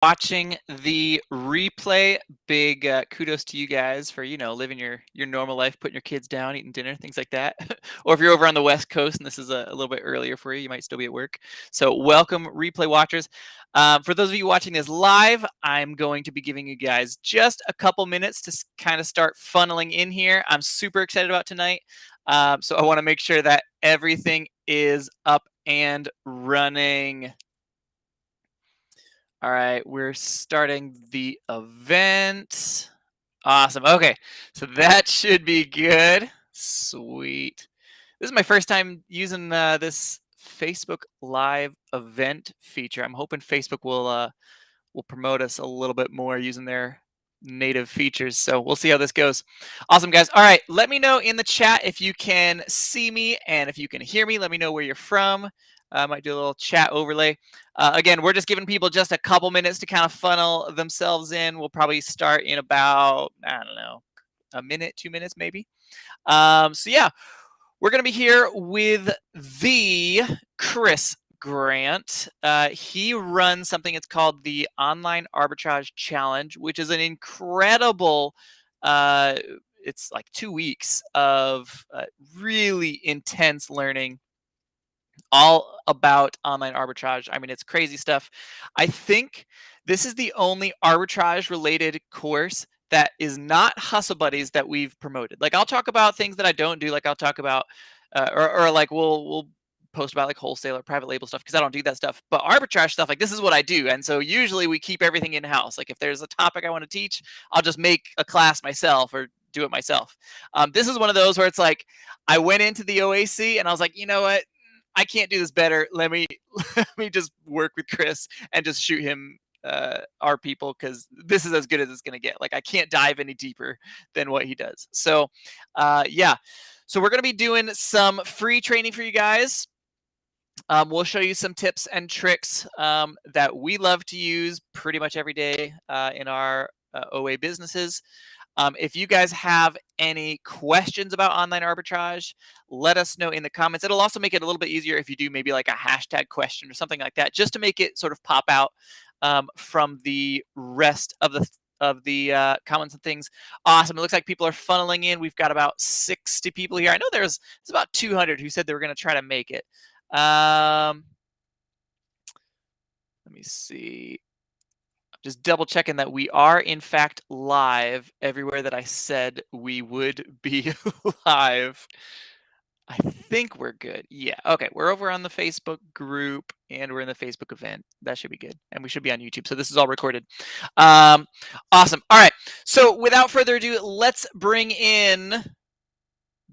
watching the replay. Big kudos to you guys for, living your normal life, putting your kids down, eating dinner, things like that. Or if you're over on the West Coast and this is a little bit earlier for you, you might still be at work. So welcome, replay watchers. For those of you watching this live, I'm going to be giving you guys just a couple minutes to kind of start funneling in here. I'm super excited about tonight. So I want to make sure that everything is up and running. All right, we're starting the event. Awesome. Okay, so that should be good. Sweet. This is my first time using this Facebook Live event feature. I'm hoping Facebook will promote us a little bit more using their native features. So we'll see how this goes. Awesome, guys. All right, let me know in the chat if you can see me and if you can hear me. Let me know where you're from. I might do a little chat overlay. Again, we're just giving people just a couple minutes to kind of funnel themselves in. We'll probably start in about, I don't know, a minute, 2 minutes maybe. So yeah, we're going to be here with the Chris Grant. He runs something it's called the Online Arbitrage Challenge, which is an incredible, it's like 2 weeks of really intense learning all about online arbitrage. I mean, it's crazy stuff. I think this is the only arbitrage related course that is not Hustle Buddies that we've promoted. Like I'll talk about things that I don't do. Like I'll talk about, or like we'll post about like wholesale or private label stuff because I don't do that stuff. But arbitrage stuff, like this is what I do. And so usually we keep everything in house. Like if there's a topic I want to teach, I'll just make a class myself or do it myself. This is one of those where it's like I went into the OAC and I was like, you know what? I can't do this better. Let me let me just work with Chris and just shoot him our people because this is as good as it's gonna get. Like I can't dive any deeper than what he does. So yeah. So we're gonna be doing some free training for you guys. We'll show you some tips and tricks that we love to use pretty much every day in our OA businesses. If you guys have any questions about online arbitrage, let us know in the comments. It'll also make it a little bit easier if you do maybe like a hashtag question or something like that, just to make it sort of pop out from the rest of the comments and things. Awesome. It looks like people are funneling in. We've got about 60 people here. I know it's about 200 who said they were going to try to make it. Let me see. Just double checking that we are in fact live everywhere that I said we would be live. I think we're good. Yeah. Okay. We're over on the Facebook group and we're in the Facebook event. That should be good. And we should be on YouTube. So this is all recorded. Awesome. All right. So without further ado, let's bring in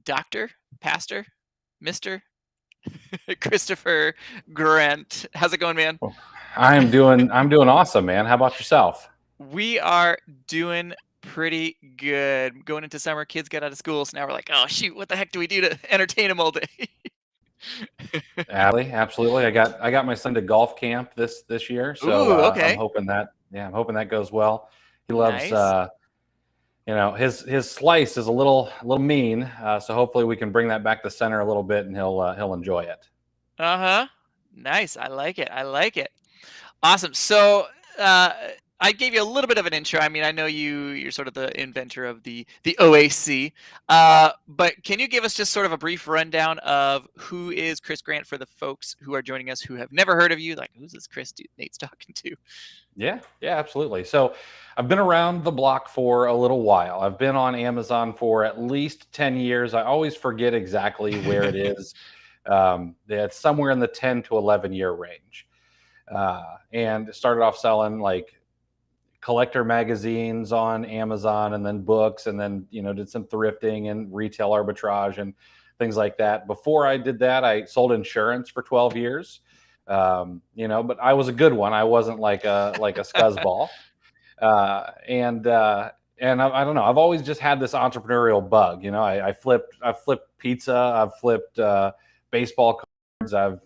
Dr. Pastor, Mr. Christopher Grant. How's it going, man? I'm doing awesome, man. How about yourself? We are doing pretty good. Going into summer, kids got out of school, so now we're like, oh shoot, what the heck do we do to entertain them all day? Absolutely. I got my son to golf camp this year, so Ooh, okay. I'm hoping that goes well. He loves Nice. his slice is a little mean, so hopefully we can bring that back to center a little bit and he'll enjoy it. Nice. I like it. Awesome. So I gave you a little bit of an intro. I mean, I know you're sort of the inventor of the OAC, but can you give us just sort of a brief rundown of who is Chris Grant for the folks who are joining us who have never heard of you? Like, who's this Chris dude Nate's talking to? Yeah, absolutely. So I've been around the block for a little while. I've been on Amazon for at least 10 years. I always forget exactly where it is. It's somewhere in the 10 to 11 year range. And started off selling like collector magazines on Amazon and then books, and then, did some thrifting and retail arbitrage and things like that. Before I did that, I sold insurance for 12 years. But I was a good one. I wasn't like a scuzzball. And I don't know. I've always just had this entrepreneurial bug. I've flipped pizza. I've flipped baseball cards. I've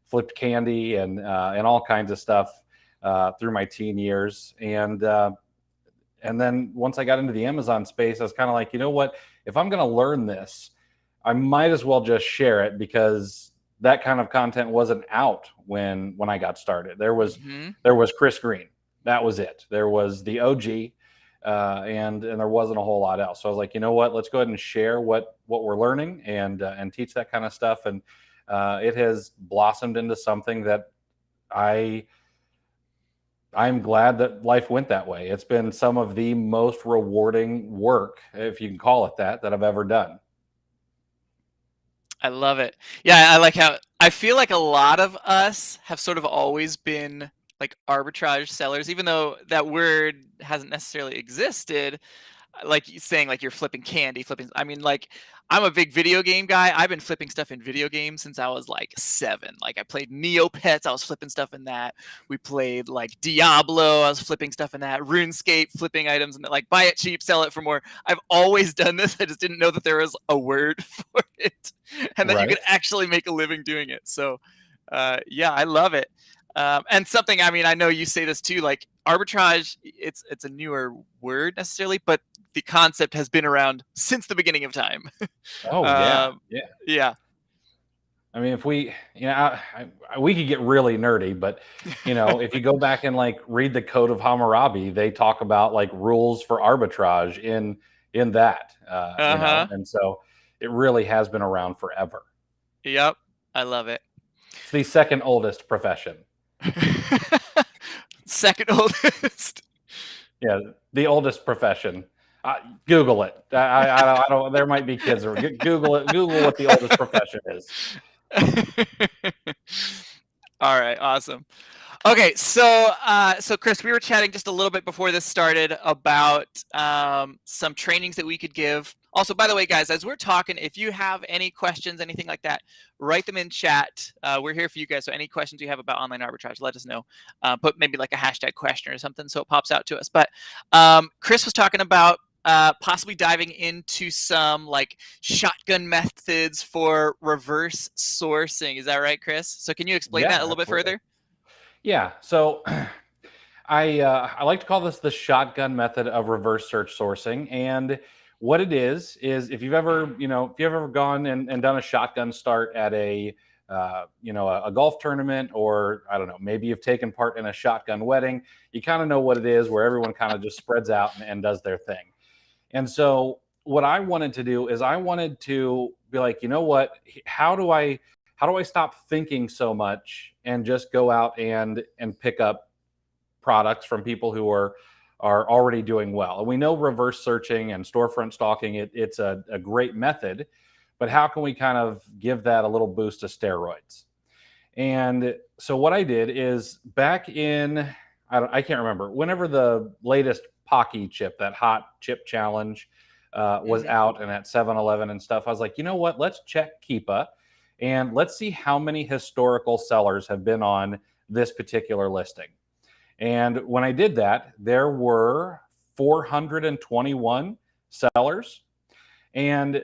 flipped candy and all kinds of stuff through my teen years. And then once I got into the Amazon space, I was kind of like, you know what? If I'm going to learn this, I might as well just share it, because that kind of content wasn't out when I got started. There was Chris Green. That was it. There was the OG, and there wasn't a whole lot else. So I was like, you know what? Let's go ahead and share what we're learning and teach that kind of stuff. And it has blossomed into something that I I'm glad that life went that way. It's been some of the most rewarding work, if you can call it that I've ever done. I love it. Yeah, I like how I feel like a lot of us have sort of always been like arbitrage sellers, even though that word hasn't necessarily existed. Like you saying, like you're flipping candy, flipping. I mean, like I'm a big video game guy. I've been flipping stuff in video games since I was like 7. Like I played Neopets, I was flipping stuff in that. We played like Diablo, I was flipping stuff in that. RuneScape, flipping items and like buy it cheap, sell it for more. I've always done this. I just didn't know that there was a word for it, and that you could Right. actually make a living doing it. So, yeah, I love it. And something, I mean, I know you say this too, like arbitrage, it's a newer word necessarily, but the concept has been around since the beginning of time. Oh yeah, um, yeah. yeah. I mean, if we, we could get really nerdy, but if you go back and like read the Code of Hammurabi, they talk about like rules for arbitrage in that, Uh-huh. and so it really has been around forever. Yep. I love it. It's the second oldest profession. Second oldest. Yeah, the oldest profession. Google it. I don't. There might be kids who Google it. Google what the oldest profession is. All right, awesome. Okay, so Chris, we were chatting just a little bit before this started about some trainings that we could give. Also, by the way, guys, as we're talking, if you have any questions, anything like that, write them in chat. We're here for you guys. So any questions you have about online arbitrage, let us know. Put maybe like a hashtag question or something so it pops out to us. But Chris was talking about possibly diving into some like shotgun methods for reverse sourcing. Is that right, Chris? So can you explain that Yeah, a little bit absolutely. further? Yeah. So I like to call this the shotgun method of reverse search sourcing. And what it is if you've ever gone and done a shotgun start at a golf tournament, or I don't know, maybe you've taken part in a shotgun wedding, you kind of know what it is, where everyone kind of just spreads out and does their thing. And so what I wanted to do is I wanted to be like, you know what, how do I stop thinking so much and just go out and pick up products from people who are already doing well. And we know reverse searching and storefront stalking, it's a great method, but how can we kind of give that a little boost of steroids? And so what I did is back in I can't remember whenever the latest Pocky chip, that hot chip challenge, was Mm-hmm. out and at 7-Eleven and stuff. I was like, you know what? Let's check Keepa and let's see how many historical sellers have been on this particular listing. And when I did that, there were 421 sellers. And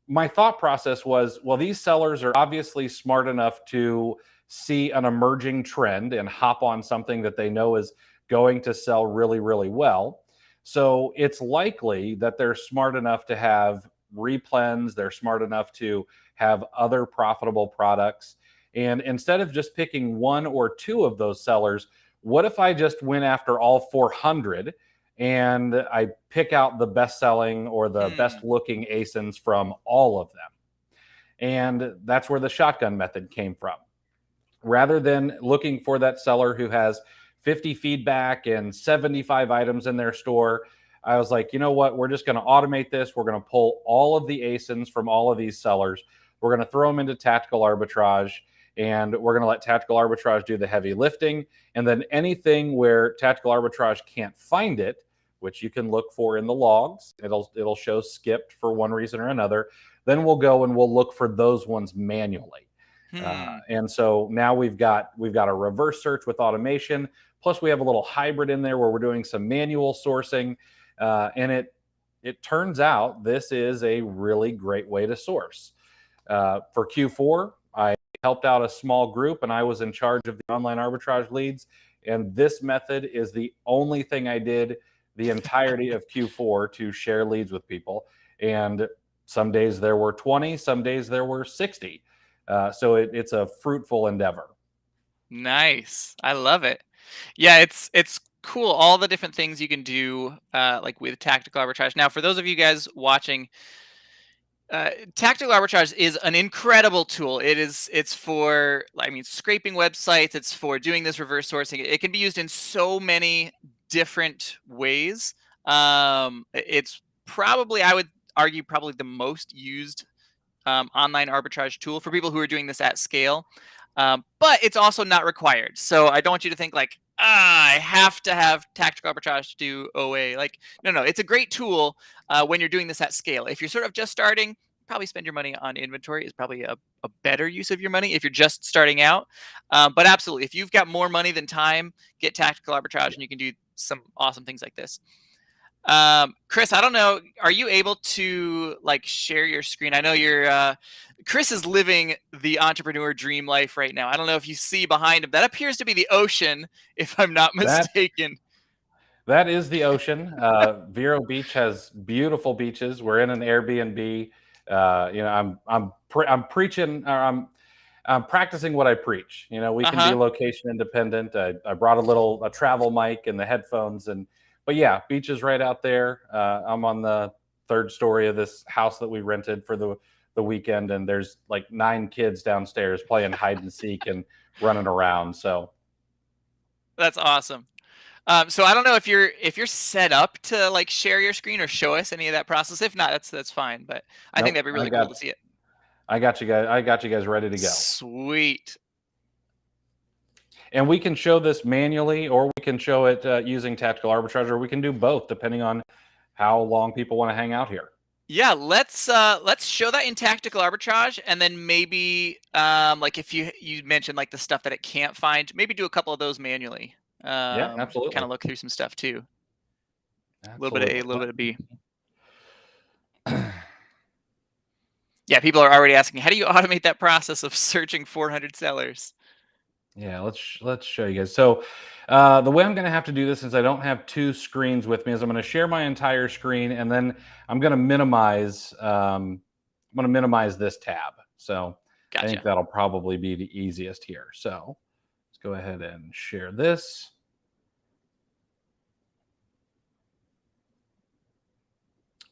my thought process was, well, these sellers are obviously smart enough to see an emerging trend and hop on something that they know is going to sell really, really well. So it's likely that they're smart enough to have replens, they're smart enough to have other profitable products. And instead of just picking one or two of those sellers, what if I just went after all 400 and I pick out the best selling or the best Hmm. looking ASINs from all of them? And that's where the shotgun method came from. Rather than looking for that seller who has 50 feedback and 75 items in their store, I was like, you know what? We're just going to automate this. We're going to pull all of the ASINs from all of these sellers. We're going to throw them into tactical arbitrage, and we're going to let tactical arbitrage do the heavy lifting. And then anything where tactical arbitrage can't find it, which you can look for in the logs, it'll show skipped for one reason or another. Then we'll go and we'll look for those ones manually. Hmm. And so now we've got a reverse search with automation. Plus, we have a little hybrid in there where we're doing some manual sourcing, and it turns out this is a really great way to source. For Q4, I helped out a small group, and I was in charge of the online arbitrage leads. And this method is the only thing I did the entirety of Q4 to share leads with people. And some days there were 20, some days there were 60. So it's a fruitful endeavor. Nice. I love it. Yeah, it's cool all the different things you can do like with tactical arbitrage. Now, for those of you guys watching, tactical arbitrage is an incredible tool. It's for, I mean, scraping websites. It's for doing this reverse sourcing. It can be used in so many different ways. It's probably, I would argue, probably the most used online arbitrage tool for people who are doing this at scale. But it's also not required. So I don't want you to think like, I have to have tactical arbitrage to do OA. Like, no, it's a great tool when you're doing this at scale. If you're sort of just starting, probably spend your money on inventory is probably a better use of your money if you're just starting out. But absolutely, if you've got more money than time, get tactical arbitrage and you can do some awesome things like this. Chris, I don't know, are you able to like share your screen? I know you're Chris is living the entrepreneur dream life right now. I don't know if you see behind him, that appears to be the ocean, if I'm not mistaken. That is the ocean. Vero Beach has beautiful beaches. We're in an Airbnb. I'm preaching, or I'm practicing what I preach. We can be location independent. I brought a travel mic and the headphones, but yeah, beach is right out there. I'm on the third story of this house that we rented for the weekend, and there's like 9 kids downstairs playing hide and seek and running around. So that's awesome. So I don't know if you're set up to like share your screen or show us any of that process. If not, that's fine. But I think that'd be really cool to see it. I got you guys ready to go. Sweet. And we can show this manually, or we can show it using tactical arbitrage, or we can do both, depending on how long people want to hang out here. Yeah, let's show that in tactical arbitrage, and then maybe like if you mentioned like the stuff that it can't find, maybe do a couple of those manually. Yeah, absolutely. Kind of look through some stuff too. Absolutely. A little bit of A, a little bit of B. Yeah, people are already asking, how do you automate that process of searching 400 sellers? Yeah, let's show you guys. So the way I'm going to have to do this, since I don't have 2 screens with me, is I'm going to share my entire screen, and then I'm going to minimize. This tab. So gotcha. I think that'll probably be the easiest here. So let's go ahead and share this.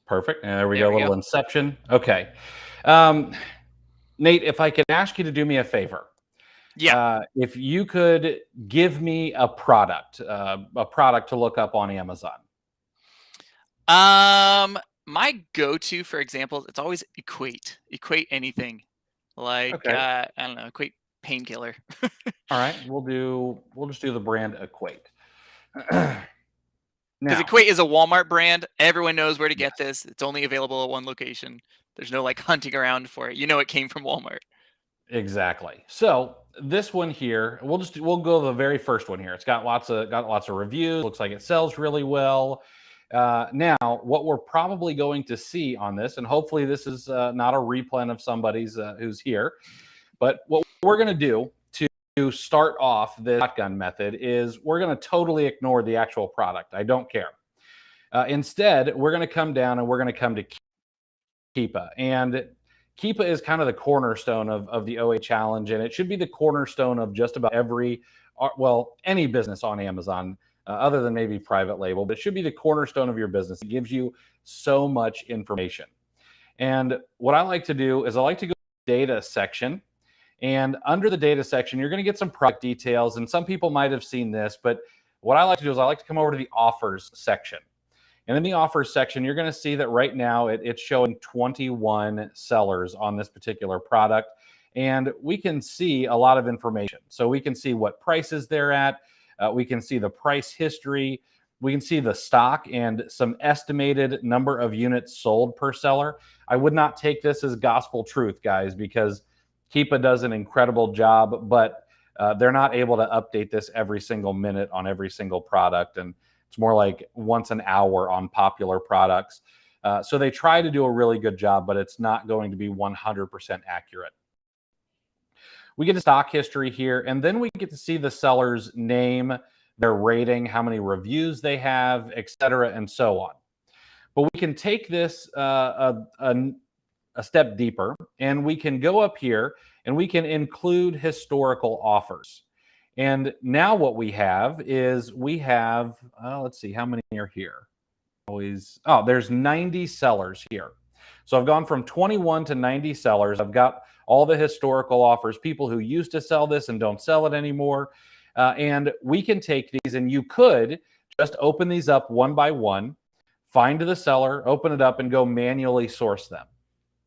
Perfect. And there we go. A little inception. Okay. Nate, if I could ask you to do me a favor. Yeah. If you could give me a product to look up on Amazon. My go-to, for example, it's always Equate anything. Like, okay. I don't know, Equate painkiller. All right. We'll just do the brand Equate. Because Equate is a Walmart brand. Everyone knows where to get this. It's only available at one location. There's no like hunting around for it. It came from Walmart. Exactly. So this one here, we'll go the very first one here. It's got lots of reviews. Looks like it sells really well. Now, what we're probably going to see on this, and hopefully this is not a replen of somebody's who's here, but what we're going to do to start off this shotgun method is we're going to totally ignore the actual product. I don't care. Instead, we're going to come down and we're going to come to Keepa. And Keepa is kind of the cornerstone of the OA challenge, and it should be the cornerstone of just about any business on Amazon, other than maybe private label, but it should be the cornerstone of your business. It gives you so much information. And what I like to do is I like to go to the data section, and under the data section, you're going to get some product details, and some people might have seen this, but what I like to do is I like to come over to the offers section. And in the offers section, you're going to see that right now it's showing 21 sellers on this particular product. And we can see a lot of information. So we can see what prices they're at. We can see the price history. We can see the stock and some estimated number of units sold per seller. I would not take this as gospel truth, guys, because Keepa does an incredible job, but they're not able to update this every single minute on every single product. And it's more like once an hour on popular products. So they try to do a really good job, but it's not going to be 100% accurate. We get a stock history here, and then we get to see the seller's name, their rating, how many reviews they have, etc., and so on. But we can take this a step deeper, and we can go up here, and we can include historical offers. And now what we have is let's see, how many are here? There's 90 sellers here. So I've gone from 21 to 90 sellers. I've got all the historical offers, people who used to sell this and don't sell it anymore. And we can take these, and you could just open these up one by one, find the seller, open it up, and go manually source them.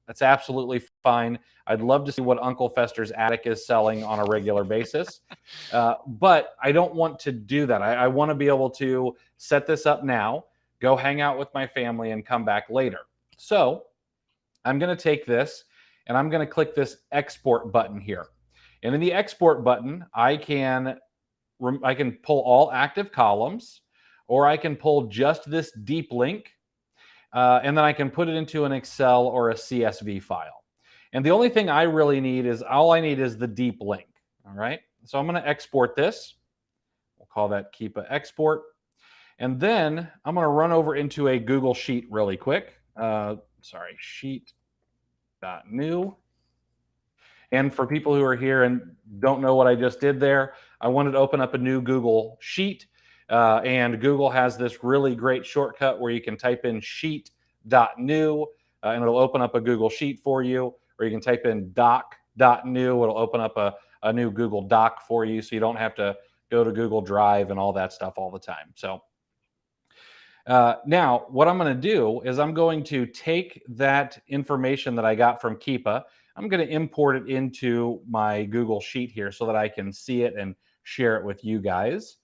That's absolutely fine. I'd love to see what Uncle Fester's attic is selling on a regular basis. But I don't want to do that. I want to be able to set this up now, go hang out with my family, and come back later. So I'm going to take this and I'm going to click this export button here. And in the export button, I can pull all active columns, or I can pull just this deep link, and then I can put it into an Excel or a CSV file. And the only thing I really need is the deep link. All right. So I'm going to export this. We'll call that Keepa export. And then I'm going to run over into a Google Sheet really quick. Sheet.new. And for people who are here and don't know what I just did there, I wanted to open up a new Google Sheet. And Google has this really great shortcut where you can type in sheet.new, and it'll open up a Google Sheet for you. Or you can type in doc.new. It'll open up a new Google Doc for you, so you don't have to go to Google Drive and all that stuff all the time. So now what I'm going to do is I'm going to take that information that I got from Keepa. I'm going to import it into my Google Sheet here so that I can see it and share it with you guys.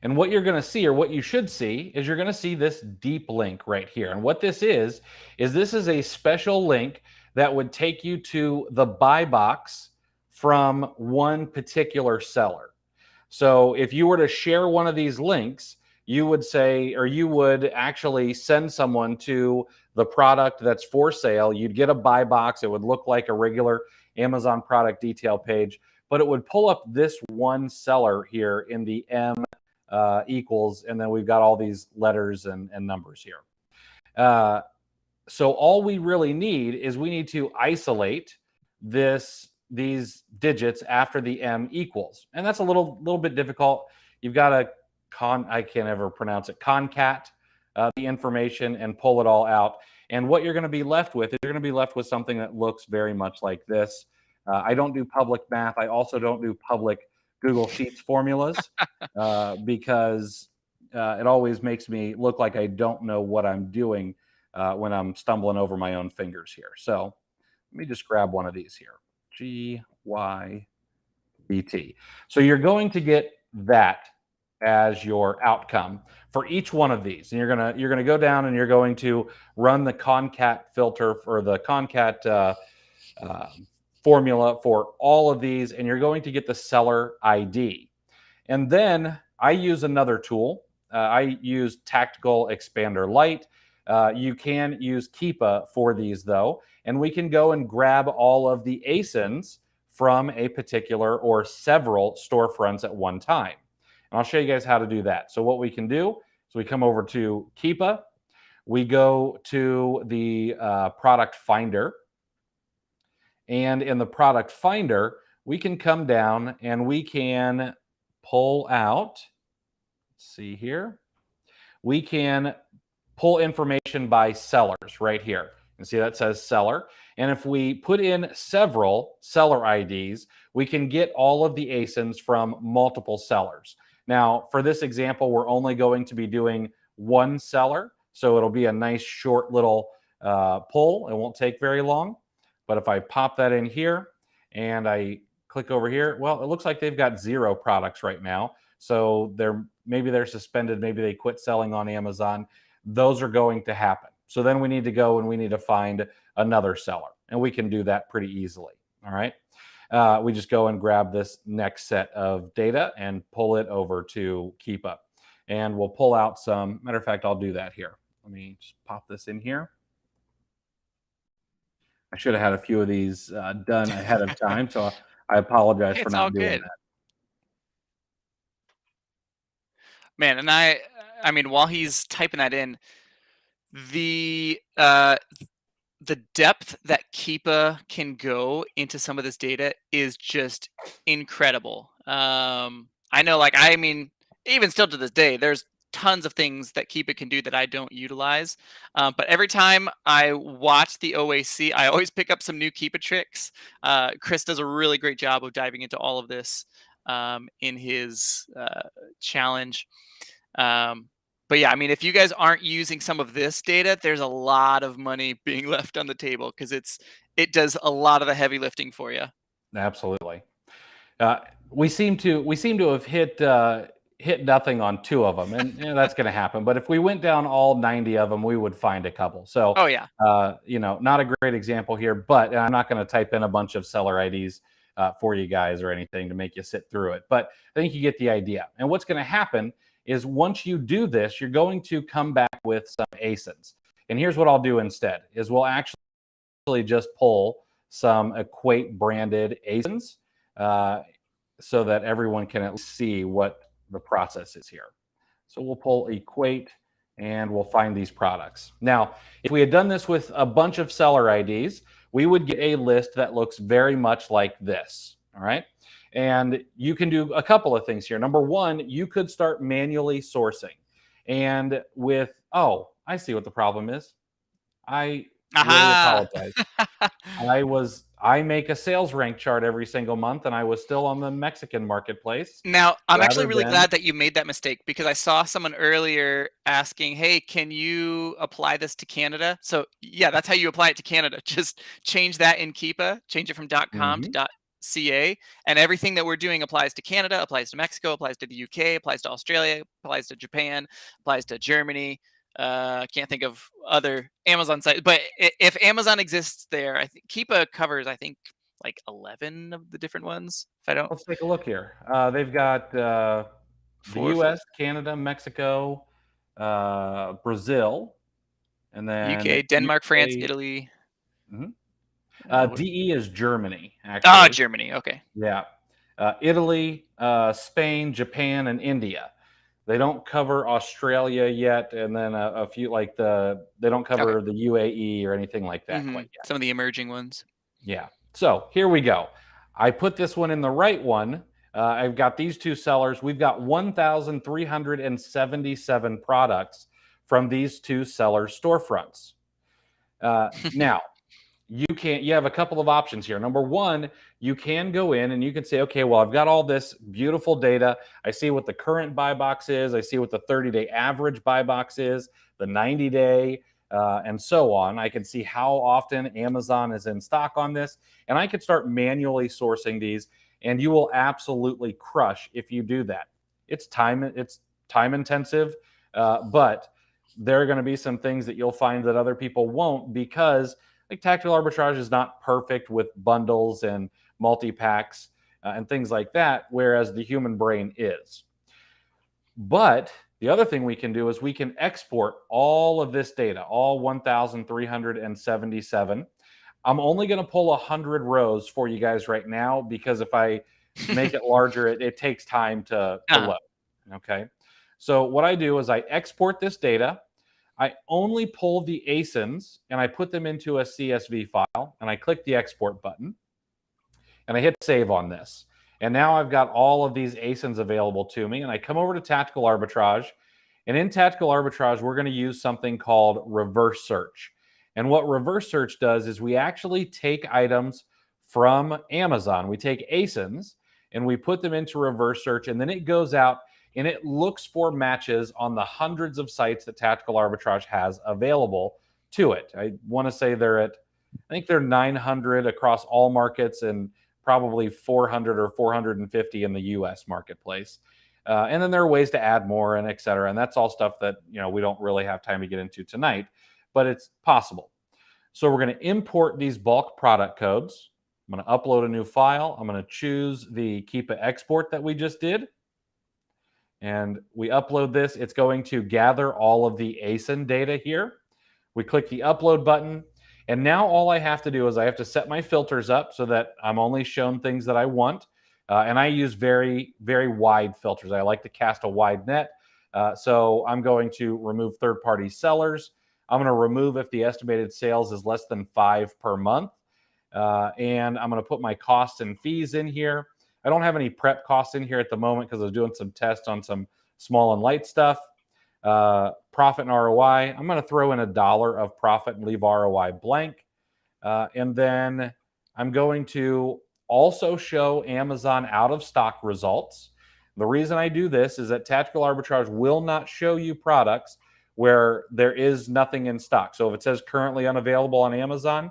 And what you're going to see, or what you should see, is you're going to see this deep link right here. And what this is a special link that would take you to the buy box from one particular seller. So if you were to share one of these links, you would say, or you would actually send someone to the product that's for sale. You'd get a buy box. It would look like a regular Amazon product detail page, but it would pull up this one seller here in the M equals, and then we've got all these letters and numbers here. So all we really need is we need to isolate these digits after the M equals. And that's a little bit difficult. You've got to I can't ever pronounce it, concat the information and pull it all out. And what you're going to be left with is you're going to be left with something that looks very much like this. I don't do public math. I also don't do public Google Sheets formulas because it always makes me look like I don't know what I'm doing when I'm stumbling over my own fingers here. So let me just grab one of these here. GYBT. So you're going to get that as your outcome for each one of these, and you're gonna go down and you're going to run the concat filter for the concat formula for all of these, and you're going to get the seller ID. And then I use another tool. I use Tactical Expander Lite. You can use Keepa for these though, and we can go and grab all of the ASINs from a particular or several storefronts at one time. And I'll show you guys how to do that. So what we can do is we come over to Keepa, we go to the product finder, and in the product finder, we can come down and we can pull out, let's see here, we can pull information by sellers right here. You see that says seller. And if we put in several seller IDs, we can get all of the ASINs from multiple sellers. Now, for this example, we're only going to be doing one seller. So it'll be a nice short little pull. It won't take very long. But if I pop that in here and I click over here, well, it looks like they've got 0 products right now. So maybe they're suspended, maybe they quit selling on Amazon. Those are going to happen. So then we need to go and we need to find another seller, and we can do that pretty easily. All right. We just go and grab this next set of data and pull it over to Keepa, and we'll pull out some. Matter of fact, I'll do that here. Let me just pop this in here. I should have had a few of these done ahead of time, so I apologize for not doing that. Man, and I mean, while he's typing that in, the the depth that Keepa can go into some of this data is just incredible. I know, like, I mean, even still to this day, there's tons of things that Keepa can do that I don't utilize. But every time I watch the OAC, I always pick up some new Keepa tricks. Chris does a really great job of diving into all of this in his challenge. But yeah, I mean, if you guys aren't using some of this data, there's a lot of money being left on the table because it does a lot of the heavy lifting for you. Absolutely. Uh, we seem to have hit nothing on two of them, and that's going to happen. But if we went down all 90 of them, we would find a couple. So, Oh yeah. not a great example here, but I'm not going to type in a bunch of seller IDs for you guys or anything to make you sit through it. But I think you get the idea. And what's going to happen is once you do this, you're going to come back with some ASINs. And here's what I'll do instead: is we'll actually just pull some Equate branded ASINs. So that everyone can at least see what the process is here. So we'll pull Equate and we'll find these products. Now, if we had done this with a bunch of seller IDs, we would get a list that looks very much like this. All right. And you can do a couple of things here. Number one, you could start manually sourcing. And oh, I see what the problem is. I really Aha. apologize. I make a sales rank chart every single month, and I was still on the Mexican marketplace Now, I'm actually rather really than glad that you made that mistake because I saw someone earlier asking, "Hey, can you apply this to Canada?" So, yeah, that's how you apply it to Canada. Just change that in Keepa, change it from .com Mhm. to .ca, and everything that we're doing applies to Canada, applies to Mexico, applies to the UK, applies to Australia, applies to Japan, applies to Germany. Can't think of other Amazon sites, but if Amazon exists there, I think Keepa covers, I think, like 11 of the different ones. If I don't Let's take a look here. They've got the 4 or 5. US, Canada, Mexico, Brazil, and then UK, Denmark, France, UK. Italy. Mhm. What? DE is Germany, Ah, actually. Germany. Okay. Yeah. Italy, Spain, Japan, and India. They don't cover Australia yet, and then a few like they don't Okay. cover the UAE or anything like that quite yet. Some of the emerging ones. Yeah. So here we go. I put this one in the right one. I've got these two sellers. We've got 1,377 products from these two sellers' storefronts. Now, you have a couple of options here. Number one, you can go in and you can say, okay, well, I've got all this beautiful data. I see what the current buy box is. I see what the 30-day average buy box is, the 90-day, and so on. I can see how often Amazon is in stock on this, and I could start manually sourcing these, and you will absolutely crush if you do that. It's time intensive, but there are going to be some things that you'll find that other people won't because like tactical arbitrage is not perfect with bundles and multi-packs and things like that, whereas the human brain is. But the other thing we can do is we can export all of this data, all 1,377. I'm only going to pull 100 rows for you guys right now because if I make it larger, it takes time to uh, load. Okay. So what I do is I export this data. I only pull the ASINs and I put them into a CSV file and I click the export button and I hit save on this. And now I've got all of these ASINs available to me and I come over to Tactical Arbitrage. And in Tactical Arbitrage, we're going to use something called reverse search. And what reverse search does is we actually take items from Amazon, we take ASINs and we put them into reverse search and then it goes out and it looks for matches on the hundreds of sites that Tactical Arbitrage has available to it. I want to say I think they're 900 across all markets and probably 400 or 450 in the US marketplace. And then there are ways to add more and et cetera. And that's all stuff that, we don't really have time to get into tonight, but it's possible. So we're going to import these bulk product codes. I'm going to upload a new file. I'm going to choose the Keepa export that we just did. And we upload this. It's going to gather all of the ASIN data here. We click the upload button. And now all I have to do is I have to set my filters up so that I'm only shown things that I want. And I use very, very wide filters. I like to cast a wide net. So I'm going to remove third-party sellers. I'm going to remove if the estimated sales is less than 5 per month. And I'm going to put my costs and fees in here. I don't have any prep costs in here at the moment because I was doing some tests on some small and light stuff. Profit and ROI, I'm going to throw in $1 of profit and leave ROI blank. And then I'm going to also show Amazon out of stock results. The reason I do this is that Tactical Arbitrage will not show you products where there is nothing in stock. So if it says currently unavailable on Amazon,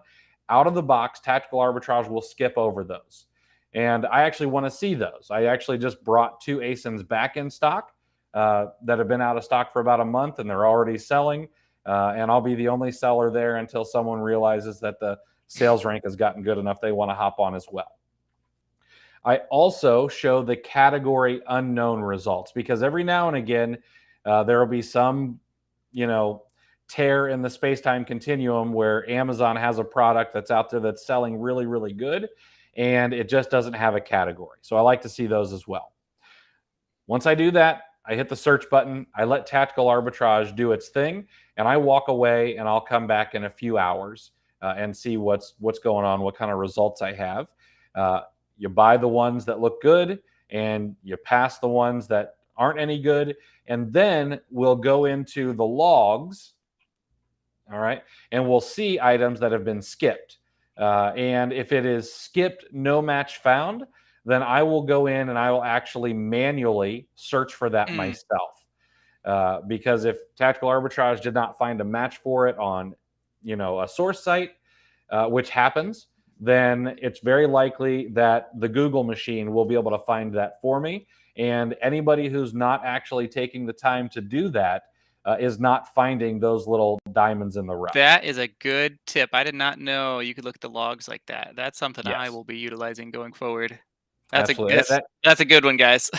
out of the box, Tactical Arbitrage will skip over those. And I actually want to see those. I actually just brought 2 ASINs back in stock that have been out of stock for about a month, and they're already selling. And I'll be the only seller there until someone realizes that the sales rank has gotten good enough they want to hop on as well. I also show the category unknown results because every now and again, there will be some, tear in the space-time continuum where Amazon has a product that's out there that's selling really, really good, and it just doesn't have a category. So I like to see those as well. Once I do that, I hit the search button, I let Tactical Arbitrage do its thing, and I walk away, and I'll come back in a few hours and see what's going on, what kind of results I have. You buy the ones that look good, and you pass the ones that aren't any good, and then we'll go into the logs, all right, and we'll see items that have been skipped. And if it is skipped, no match found, then I will go in and I will actually manually search for that myself. Because if Tactical Arbitrage did not find a match for it on, a source site, which happens, then it's very likely that the Google machine will be able to find that for me. And anybody who's not actually taking the time to do that is not finding those little diamonds in the rough. That is a good tip. I did not know you could look at the logs like that. That's something I Yes. will be utilizing going forward. Absolutely. That's a good one, guys.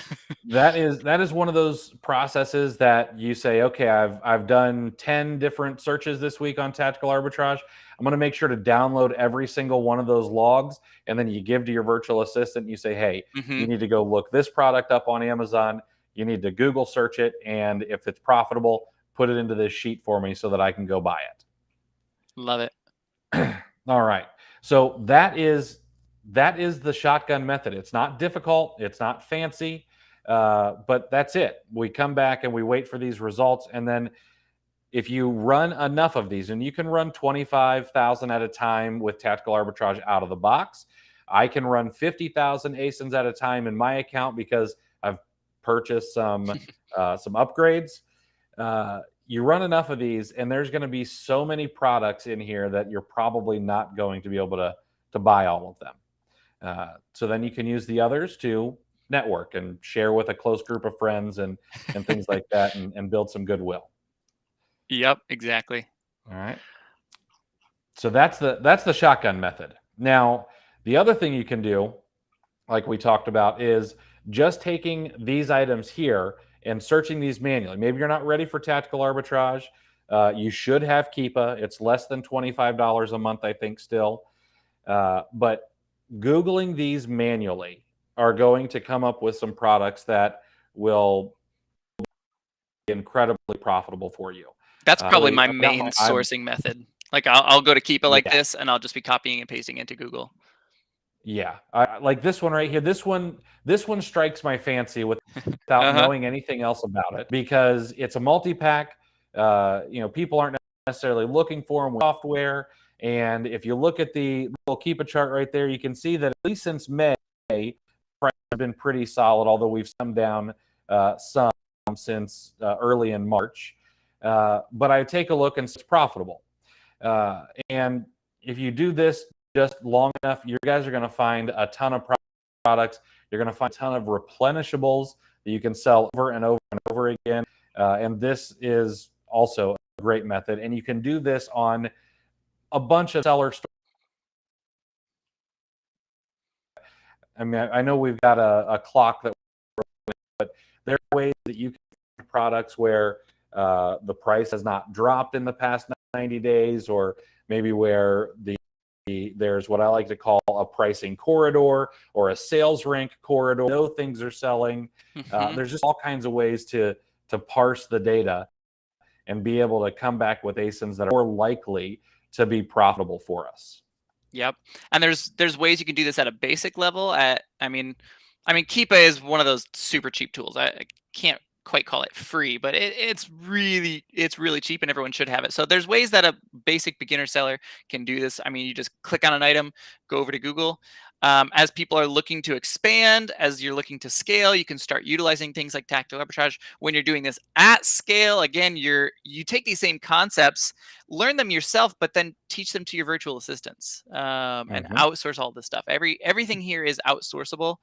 That is one of those processes that you say, okay, I've done 10 different searches this week on Tactical Arbitrage. I'm going to make sure to download every single one of those logs, and then you give to your virtual assistant and you say, hey, you need to go look this product up on Amazon. You need to Google search it, and if it's profitable, put it into this sheet for me so that I can go buy it. Love it. All right. So that is the shotgun method. It's not difficult. It's not fancy. But that's it. We come back and we wait for these results. And then if you run enough of these, and you can run 25,000 at a time with Tactical Arbitrage out of the box. I can run 50,000 ASINs at a time in my account because I've purchased some upgrades. You run enough of these, and there's going to be so many products in here that you're probably not going to be able to buy all of them. So then you can use the others to network and share with a close group of friends and things like that, and build some goodwill. Yep, exactly. All right. So that's the shotgun method. Now, the other thing you can do, like we talked about, is just taking these items here and searching these manually. Maybe you're not ready for Tactical Arbitrage. You should have Keepa. It's less than $25 a month, I think, still. But Googling these manually are going to come up with some products that will be incredibly profitable for you. That's probably my main sourcing method. Like I'll go to Keepa like this, and I'll just be copying and pasting into Google. Yeah, I like this one right here. This one strikes my fancy without knowing anything else about it, because it's a multi-pack. People aren't necessarily looking for them with software. And if you look at the little Keepa chart right there, you can see that at least since May, price has been pretty solid, although we've come down some since early in March. But I take a look and it's profitable. And if you do this just long enough, you guys are going to find a ton of products. You're going to find a ton of replenishables that you can sell over and over and over again. And this is also a great method. And you can do this on a bunch of seller stores. I mean, I know we've got a clock that we're with, but there are ways that you can find products where the price has not dropped in the past 90 days, or maybe where there's what I like to call a pricing corridor or a sales rank corridor. No things are selling. There's just all kinds of ways to parse the data and be able to come back with ASINs that are more likely to be profitable for us. Yep. And there's ways you can do this at a basic level. I mean, Keepa is one of those super cheap tools. I can't quite call it free, but it's really cheap, and everyone should have it. So there's ways that a basic beginner seller can do this. I mean, you just click on an item, go over to Google. As people are looking to expand, as you're looking to scale, you can start utilizing things like tactile arbitrage. When you're doing this at scale, again, you take these same concepts, learn them yourself, but then teach them to your virtual assistants, and Mm-hmm. outsource all this stuff. Everything here is outsourceable.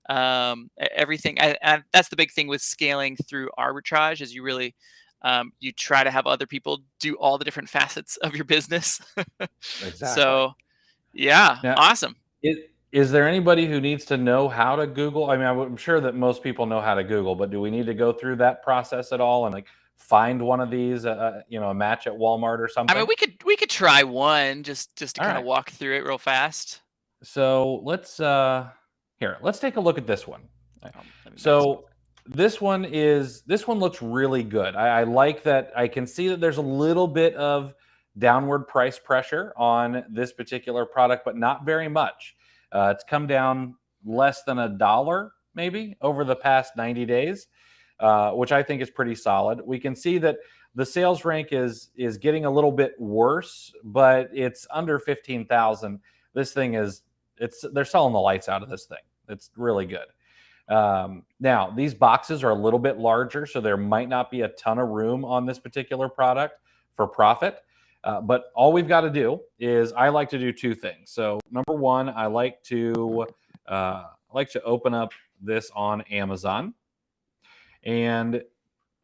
Everything, and that's the big thing with scaling through arbitrage, is you really you try to have other people do all the different facets of your business. Exactly. So yeah, Now, awesome. is there anybody who needs to know how to Google? I mean, I'm sure that most people know how to Google, but do we need to go through that process at all and like find one of these, a match at Walmart or I mean, something? we could try one just to All kind of right. walk through it real fast. So let's take a look at this one. Let me mouse over. So this one looks really good. I like that. I can see that there's a little bit of downward price pressure on this particular product, but not very much. It's come down less than $1 maybe over the past 90 days, which I think is pretty solid. We can see that the sales rank is getting a little bit worse, but it's under 15,000. This thing is they're selling the lights out of this thing. It's really good. Now, these boxes are a little bit larger, so there might not be a ton of room on this particular product for profit. But all we've got to do is I like to do two things. So number one, I like to open up this on Amazon, and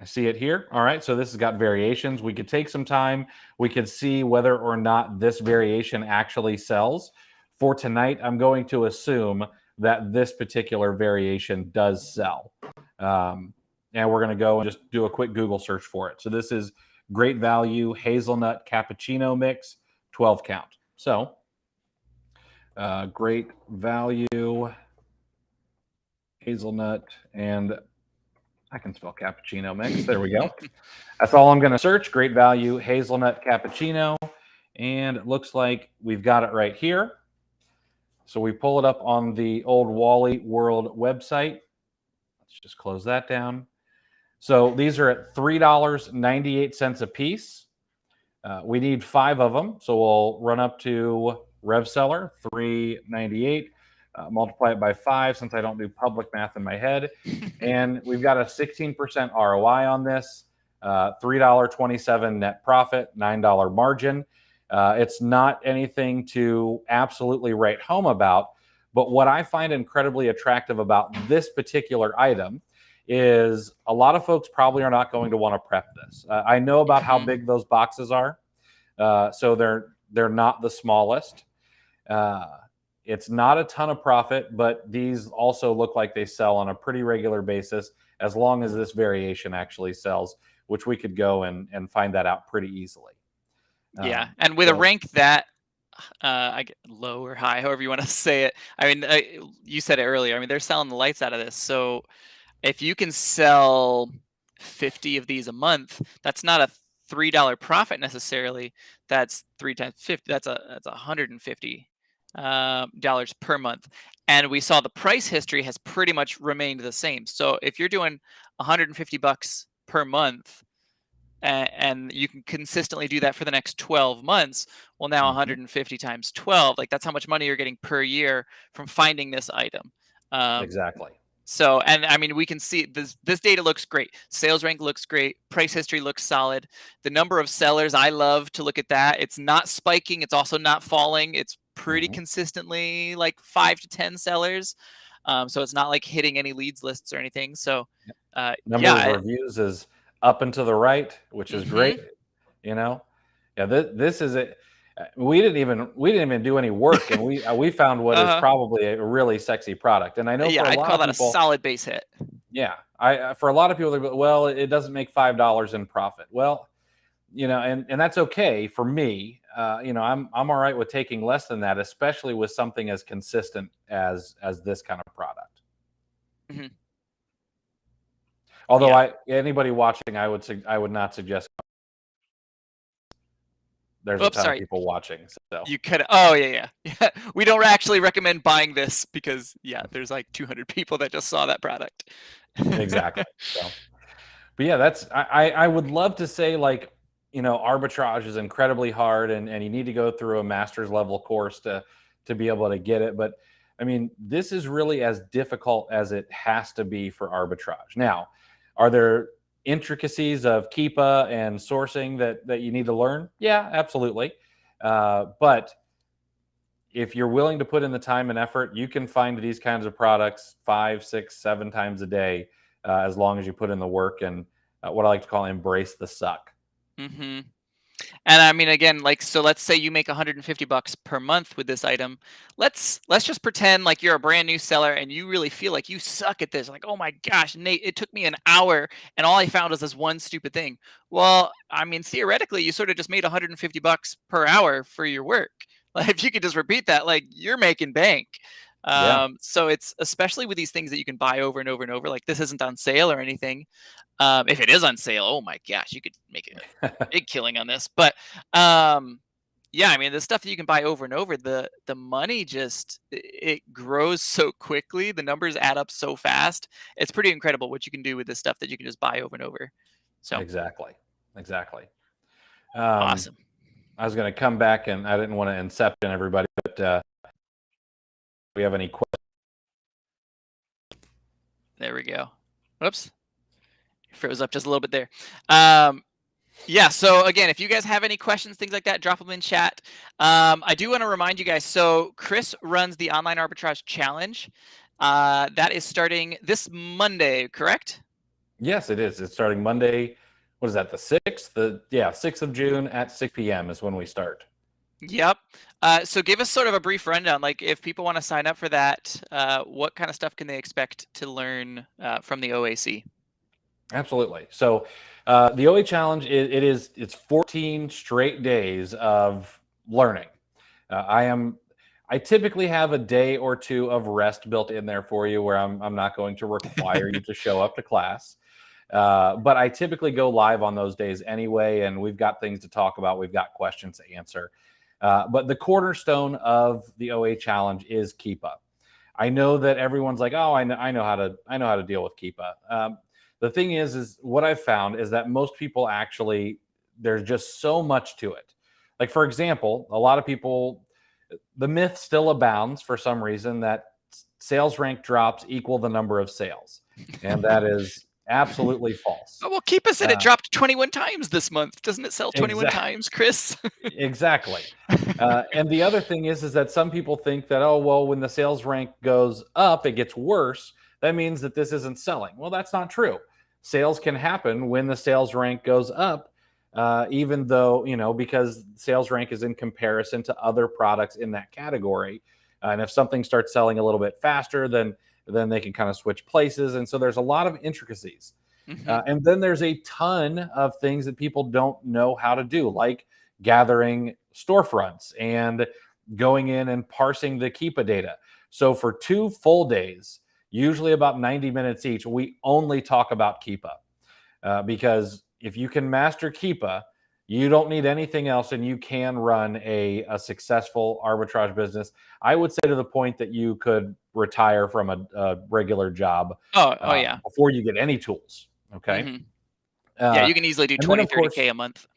I see it here. All right, so this has got variations. We could take some time. We could see whether or not this variation actually sells. For tonight, I'm going to assume that this particular variation does sell. And we're going to go and just do a quick Google search for it. So this is Great Value Hazelnut Cappuccino Mix, 12 count. So Great Value Hazelnut, and I can spell cappuccino mix. There we go. That's all I'm going to search. Great Value Hazelnut Cappuccino. And it looks like we've got it right here. So we pull it up on the old Wally World website. Let's just close that down. So these are at $3.98 a piece. We need 5 of them. So we'll run up to RevSeller, $3.98. Multiply it by 5 since I don't do public math in my head. And we've got a 16% ROI on this, $3.27 net profit, $9 margin. It's not anything to absolutely write home about, but what I find incredibly attractive about this particular item is a lot of folks probably are not going to want to prep this. I know about how big those boxes are, so they're not the smallest. It's not a ton of profit, but these also look like they sell on a pretty regular basis as long as this variation actually sells, which we could go and find that out pretty easily. Yeah, and with a rank that I get low or high, however you want to say it. I mean, you said it earlier. I mean, they're selling the lights out of this. So if you can sell 50 of these a month, that's not a $3 profit necessarily. That's 3 times 50. That's $150 dollars per month. And we saw the price history has pretty much remained the same. So if you're doing $150 per month, and you can consistently do that for the next 12 months, well, now 150 times 12, like that's how much money you're getting per year from finding this item. Exactly. So, and I mean, we can see this data looks great. Sales rank looks great. Price history looks solid. The number of sellers, I love to look at that. It's not spiking. It's also not falling. It's pretty consistently like 5 to 10 sellers. So it's not like hitting any leads lists or anything. So, Number of yeah. reviews is up and to the right, which is great. Yeah, this is it. We didn't even do any work, and we found what is probably a really sexy product. And I know Yeah, for a I'd lot call of that a people, solid base hit. yeah, for a lot of people, well, it doesn't make $5 in profit. Well, and that's okay for me. I'm all right with taking less than that, especially with something as consistent as this kind of product. Although Yeah. anybody watching, I would not suggest there's a Oops, ton of sorry. people watching. So You could. Oh yeah. We don't actually recommend buying this because there's like 200 people that just saw that product. exactly. So, but yeah, I would love to say like, arbitrage is incredibly hard and you need to go through a master's level course to be able to get it. But I mean, this is really as difficult as it has to be for arbitrage. Now, are there intricacies of Keepa and sourcing that you need to learn? Yeah, absolutely. But if you're willing to put in the time and effort, you can find these kinds of products 5, 6, 7 times a day, as long as you put in the work and what I like to call embrace the suck. hmm And I mean, again, like, so let's say you make $150 per month with this item. Let's just pretend like you're a brand new seller and you really feel like you suck at this. Like, oh my gosh, Nate, it took me an hour and all I found was this one stupid thing. Well, I mean, theoretically, you sort of just made $150 per hour for your work. Like, if you could just repeat that, like, you're making bank. Yeah. So it's especially with these things that you can buy over and over and over. Like, this isn't on sale or anything. If it is on sale, oh my gosh, you could make a big killing on this. But yeah, I mean, the stuff that you can buy over and over, the money just it grows so quickly. The numbers add up so fast. It's pretty incredible what you can do with this stuff that you can just buy over and over. So Exactly. Exactly. Um, awesome. I was going to come back and I didn't want to inception everybody, but we have any questions? There we go. Whoops, froze up just a little bit there. Yeah, so again, if you guys have any questions, things like that, drop them in chat. I do want to remind you guys, so Chris runs the Online Arbitrage Challenge. That is starting this Monday, correct? Yes, it is. It's starting Monday. What is that? The 6th? 6th of June at 6 p.m. is when we start. Yep. So give us sort of a brief rundown. Like, if people want to sign up for that, what kind of stuff can they expect to learn from the OAC? Absolutely. So the OA challenge it's 14 straight days of learning. I typically have a day or two of rest built in there for you where I'm not going to require you to show up to class. But I typically go live on those days anyway, and we've got things to talk about. We've got questions to answer. But the cornerstone of the OA challenge is Keepa. I know that everyone's like, oh, I know how to deal with Keepa. The thing is what I've found is that most people actually, there's just so much to it. Like, for example, a lot of people, the myth still abounds for some reason that sales rank drops equal the number of sales. And that is absolutely false. Oh, well, Keepa said it Uh, dropped 21 times this month. Doesn't it sell 21 times, Chris? exactly. And the other thing is that some people think that, oh, well, when the sales rank goes up, it gets worse. That means that this isn't selling. Well, that's not true. Sales can happen when the sales rank goes up, even though, because sales rank is in comparison to other products in that category. And if something starts selling a little bit faster, then they can kind of switch places. And so there's a lot of intricacies. hmm And then there's a ton of things that people don't know how to do, like gathering storefronts and going in and parsing the Keepa data. So for 2 full days, usually about 90 minutes each, we only talk about Keepa. Because if you can master Keepa, you don't need anything else and you can run a successful arbitrage business. I would say to the point that you could retire from a regular job Oh yeah. before you get any tools. Okay. hmm Yeah, Uh, you can easily do and then, 20, of course, 30K a month.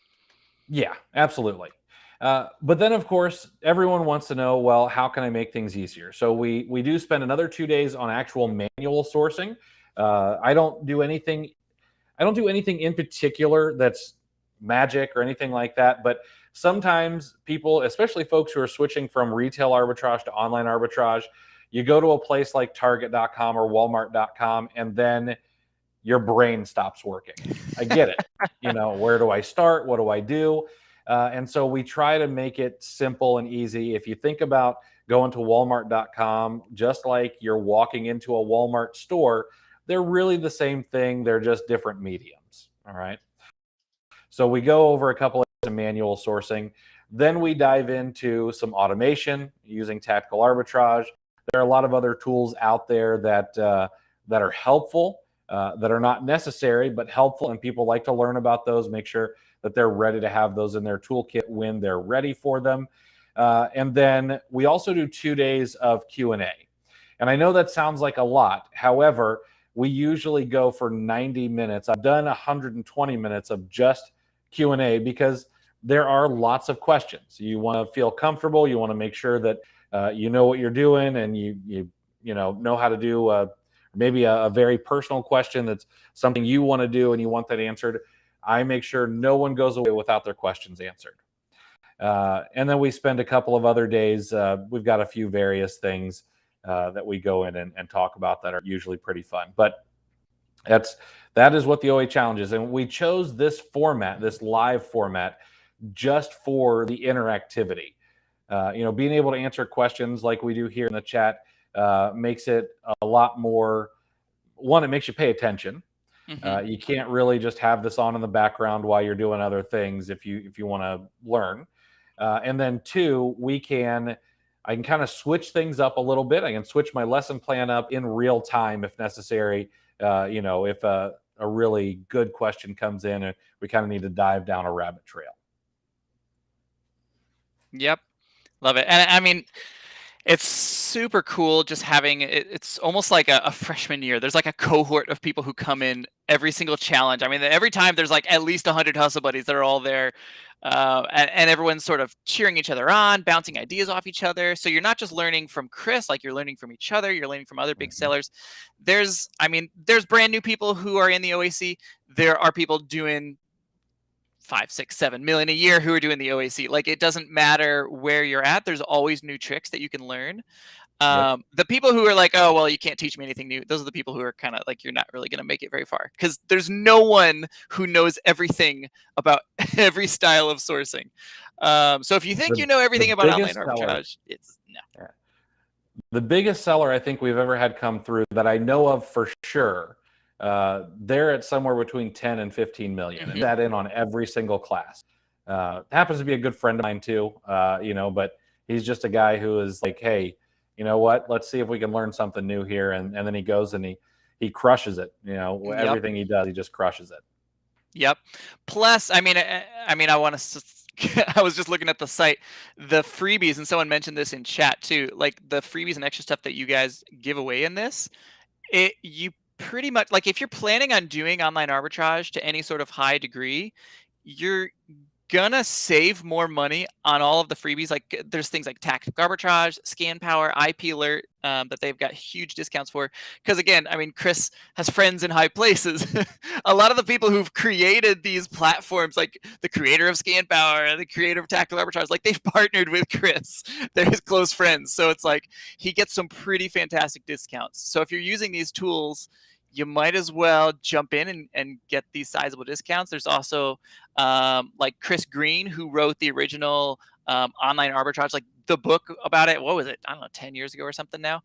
yeah, absolutely. But then, of course, everyone wants to know, well, how can I make things easier? So we do spend another 2 days on actual manual sourcing. I don't do anything. I don't do anything in particular that's magic or anything like that. But sometimes people, especially folks who are switching from retail arbitrage to online arbitrage, you go to a place like Target.com or Walmart.com, and then your brain stops working. I get it. Where do I start? What do I do? And so we try to make it simple and easy. If you think about going to Walmart.com, just like you're walking into a Walmart store, they're really the same thing. They're just different mediums. All right. So we go over a couple of manual sourcing. Then we dive into some automation using tactical arbitrage. There are a lot of other tools out there that are helpful. that are not necessary but helpful, and people like to learn about those. Make sure that they're ready to have those in their toolkit when they're ready for them. And then we also do 2 days of Q&A. And I know that sounds like a lot. However, we usually go for 90 minutes. I've done 120 minutes of just Q&A because there are lots of questions. You want to feel comfortable. You want to make sure that you know what you're doing, and you know how to do maybe a very personal question that's something you want to do and you want that answered. I make sure no one goes away without their questions answered. And then we spend a couple of other days. We've got a few various things that we go in and talk about that are usually pretty fun. But that is what the OA Challenge is. And we chose this format, this live format, just for the interactivity. Being able to answer questions like we do here in the chat makes it a lot more. One, it makes you pay attention. You can't really just have this on in the background while you're doing other things if you want to learn. And then two, I can kind of switch things up a little bit. I can switch my lesson plan up in real time if necessary. If a really good question comes in and we kind of need to dive down a rabbit trail. Yep. Love it. And I mean, it's super cool just having it. It's almost like a freshman year. There's like a cohort of people who come in every single challenge. I mean, every time there's like at least 100 hustle buddies that are all there. And everyone's sort of cheering each other on, bouncing ideas off each other. So you're not just learning from Chris, like you're learning from each other. You're learning from other big sellers. There's brand new people who are in the OAC. There are people doing 5, 6, 7 million a year who are doing the OAC. Like, it doesn't matter where you're at. There's always new tricks that you can learn. The people who are like, oh, well, you can't teach me anything new. Those are the people who are kind of like, you're not really going to make it very far, because there's no one who knows everything about every style of sourcing. So if you think you know everything about online arbitrage, it's no. Yeah. The biggest seller I think we've ever had come through that I know of for sure, they're at somewhere between 10 and 15 million, and that in on every single class. Happens to be a good friend of mine too, but he's just a guy who is like, hey, you know what? Let's see if we can learn something new here. And then he goes and he crushes it. Everything he does, he just crushes it. Yep. Plus, I want to. I was just looking at the site, the freebies, and someone mentioned this in chat too. Like the freebies and extra stuff that you guys give away in this, you pretty much, like, if you're planning on doing online arbitrage to any sort of high degree, you're gonna save more money on all of the freebies. Like, there's things like tactical arbitrage, scan power, IP alert, that they've got huge discounts for. Because again, I mean, Chris has friends in high places. A lot of the people who've created these platforms, like the creator of scan power, the creator of tactical arbitrage, like, they've partnered with Chris. They're his close friends. So it's like he gets some pretty fantastic discounts. So if you're using these tools, you might as well jump in and get these sizable discounts. There's also like Chris Green, who wrote the original online arbitrage, like the book about it. What was it? I don't know, 10 years ago or something now.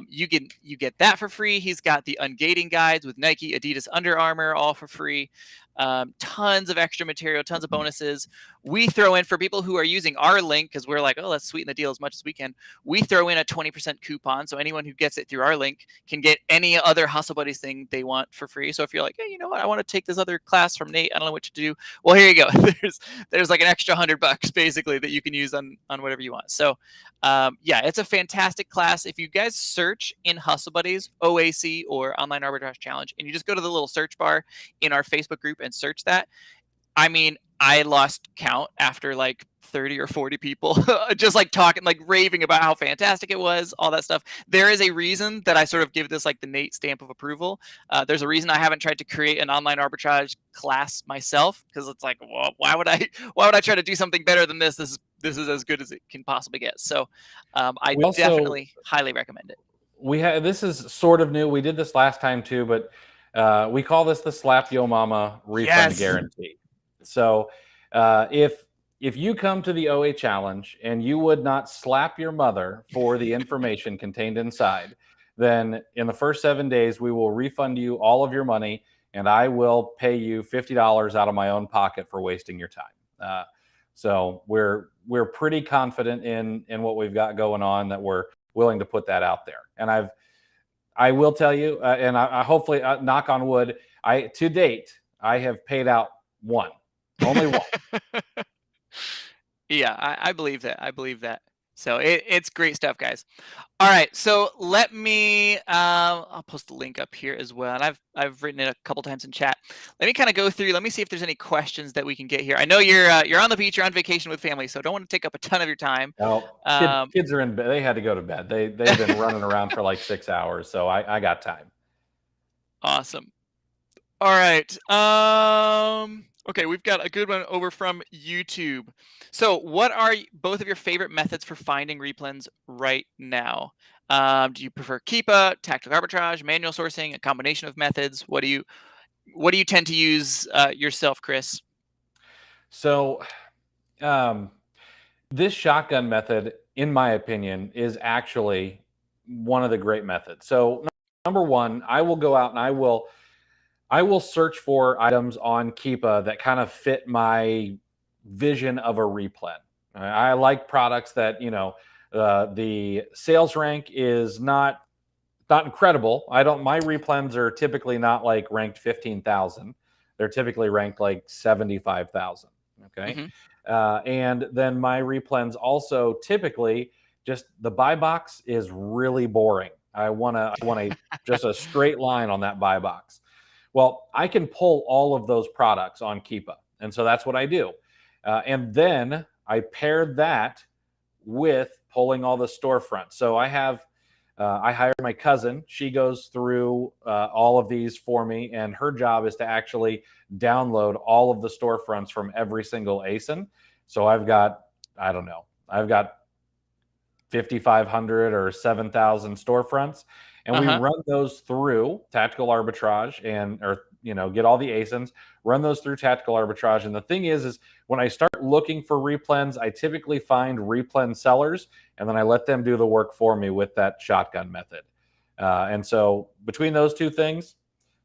You get that for free. He's got the ungating guides with Nike, Adidas, Under Armour, all for free. Tons of extra material, tons of bonuses. We throw in, for people who are using our link, because we're like, oh, let's sweeten the deal as much as we can. We throw in a 20% coupon. So anyone who gets it through our link can get any other Hustle Buddies thing they want for free. So if you're like, hey, you know what? I want to take this other class from Nate. I don't know what to do. Well, here you go. There's like an extra $100 basically that you can use on whatever you want. So yeah, it's a fantastic class. If you guys search in Hustle Buddies, OAC, or Online Arbitrage Challenge, and you just go to the little search bar in our Facebook group and search that, I mean, I lost count after like 30 or 40 people just like talking, like raving about how fantastic it was, all that stuff. There is a reason that I sort of give this like the Nate stamp of approval. There's a reason I haven't tried to create an online arbitrage class myself, because it's like, well, why would I try to do something better than this? This is as good as it can possibly get. So I definitely highly recommend it. This is sort of new. We did this last time too, but we call this the Slap Yo Mama refund guarantee. So if you come to the OA Challenge and you would not slap your mother for the information contained inside, then in the first 7 days, we will refund you all of your money, and I will pay you $50 out of my own pocket for wasting your time. So we're pretty confident in what we've got going on, that we're willing to put that out there. And I will tell you, and I hopefully, knock on wood, to date, I have paid out one, only one. Yeah, I believe that. I believe that. So it's great stuff, guys. All right, so let me. I'll post the link up here as well, and I've written it a couple times in chat. Let me kind of go through. Let me see if there's any questions that we can get here. I know you're on the beach, you're on vacation with family, so don't want to take up a ton of your time. No, kids are in bed. They had to go to bed. They've been running around for like 6 hours, so I got time. Awesome. All right. Okay, we've got a good one over from YouTube. So, what are both of your favorite methods for finding replens right now? Do you prefer Keepa, tactical arbitrage, manual sourcing, a combination of methods? What do you tend to use yourself, Chris? So, this shotgun method, in my opinion, is actually one of the great methods. So, number one, I will go out and I will search for items on Keepa that kind of fit my vision of a replen. I like products that, the sales rank is not incredible. I don't. My replens are typically not like ranked 15,000. They're typically ranked like 75,000. Okay, Hmm. and then my replens also typically just the buy box is really boring. I want a just a straight line on that buy box. Well, I can pull all of those products on Keepa, and so that's what I do. And then I pair that with pulling all the storefronts. So I hired my cousin. She goes through all of these for me, and her job is to actually download all of the storefronts from every single ASIN. So I don't know, I've got 5,500 or 7,000 storefronts, and we Uh-huh. run those through tactical arbitrage or get all the ASINs, run those through tactical arbitrage. And the thing is when I start looking for replens, I typically find replen sellers, and then I let them do the work for me with that shotgun method. And so between those two things,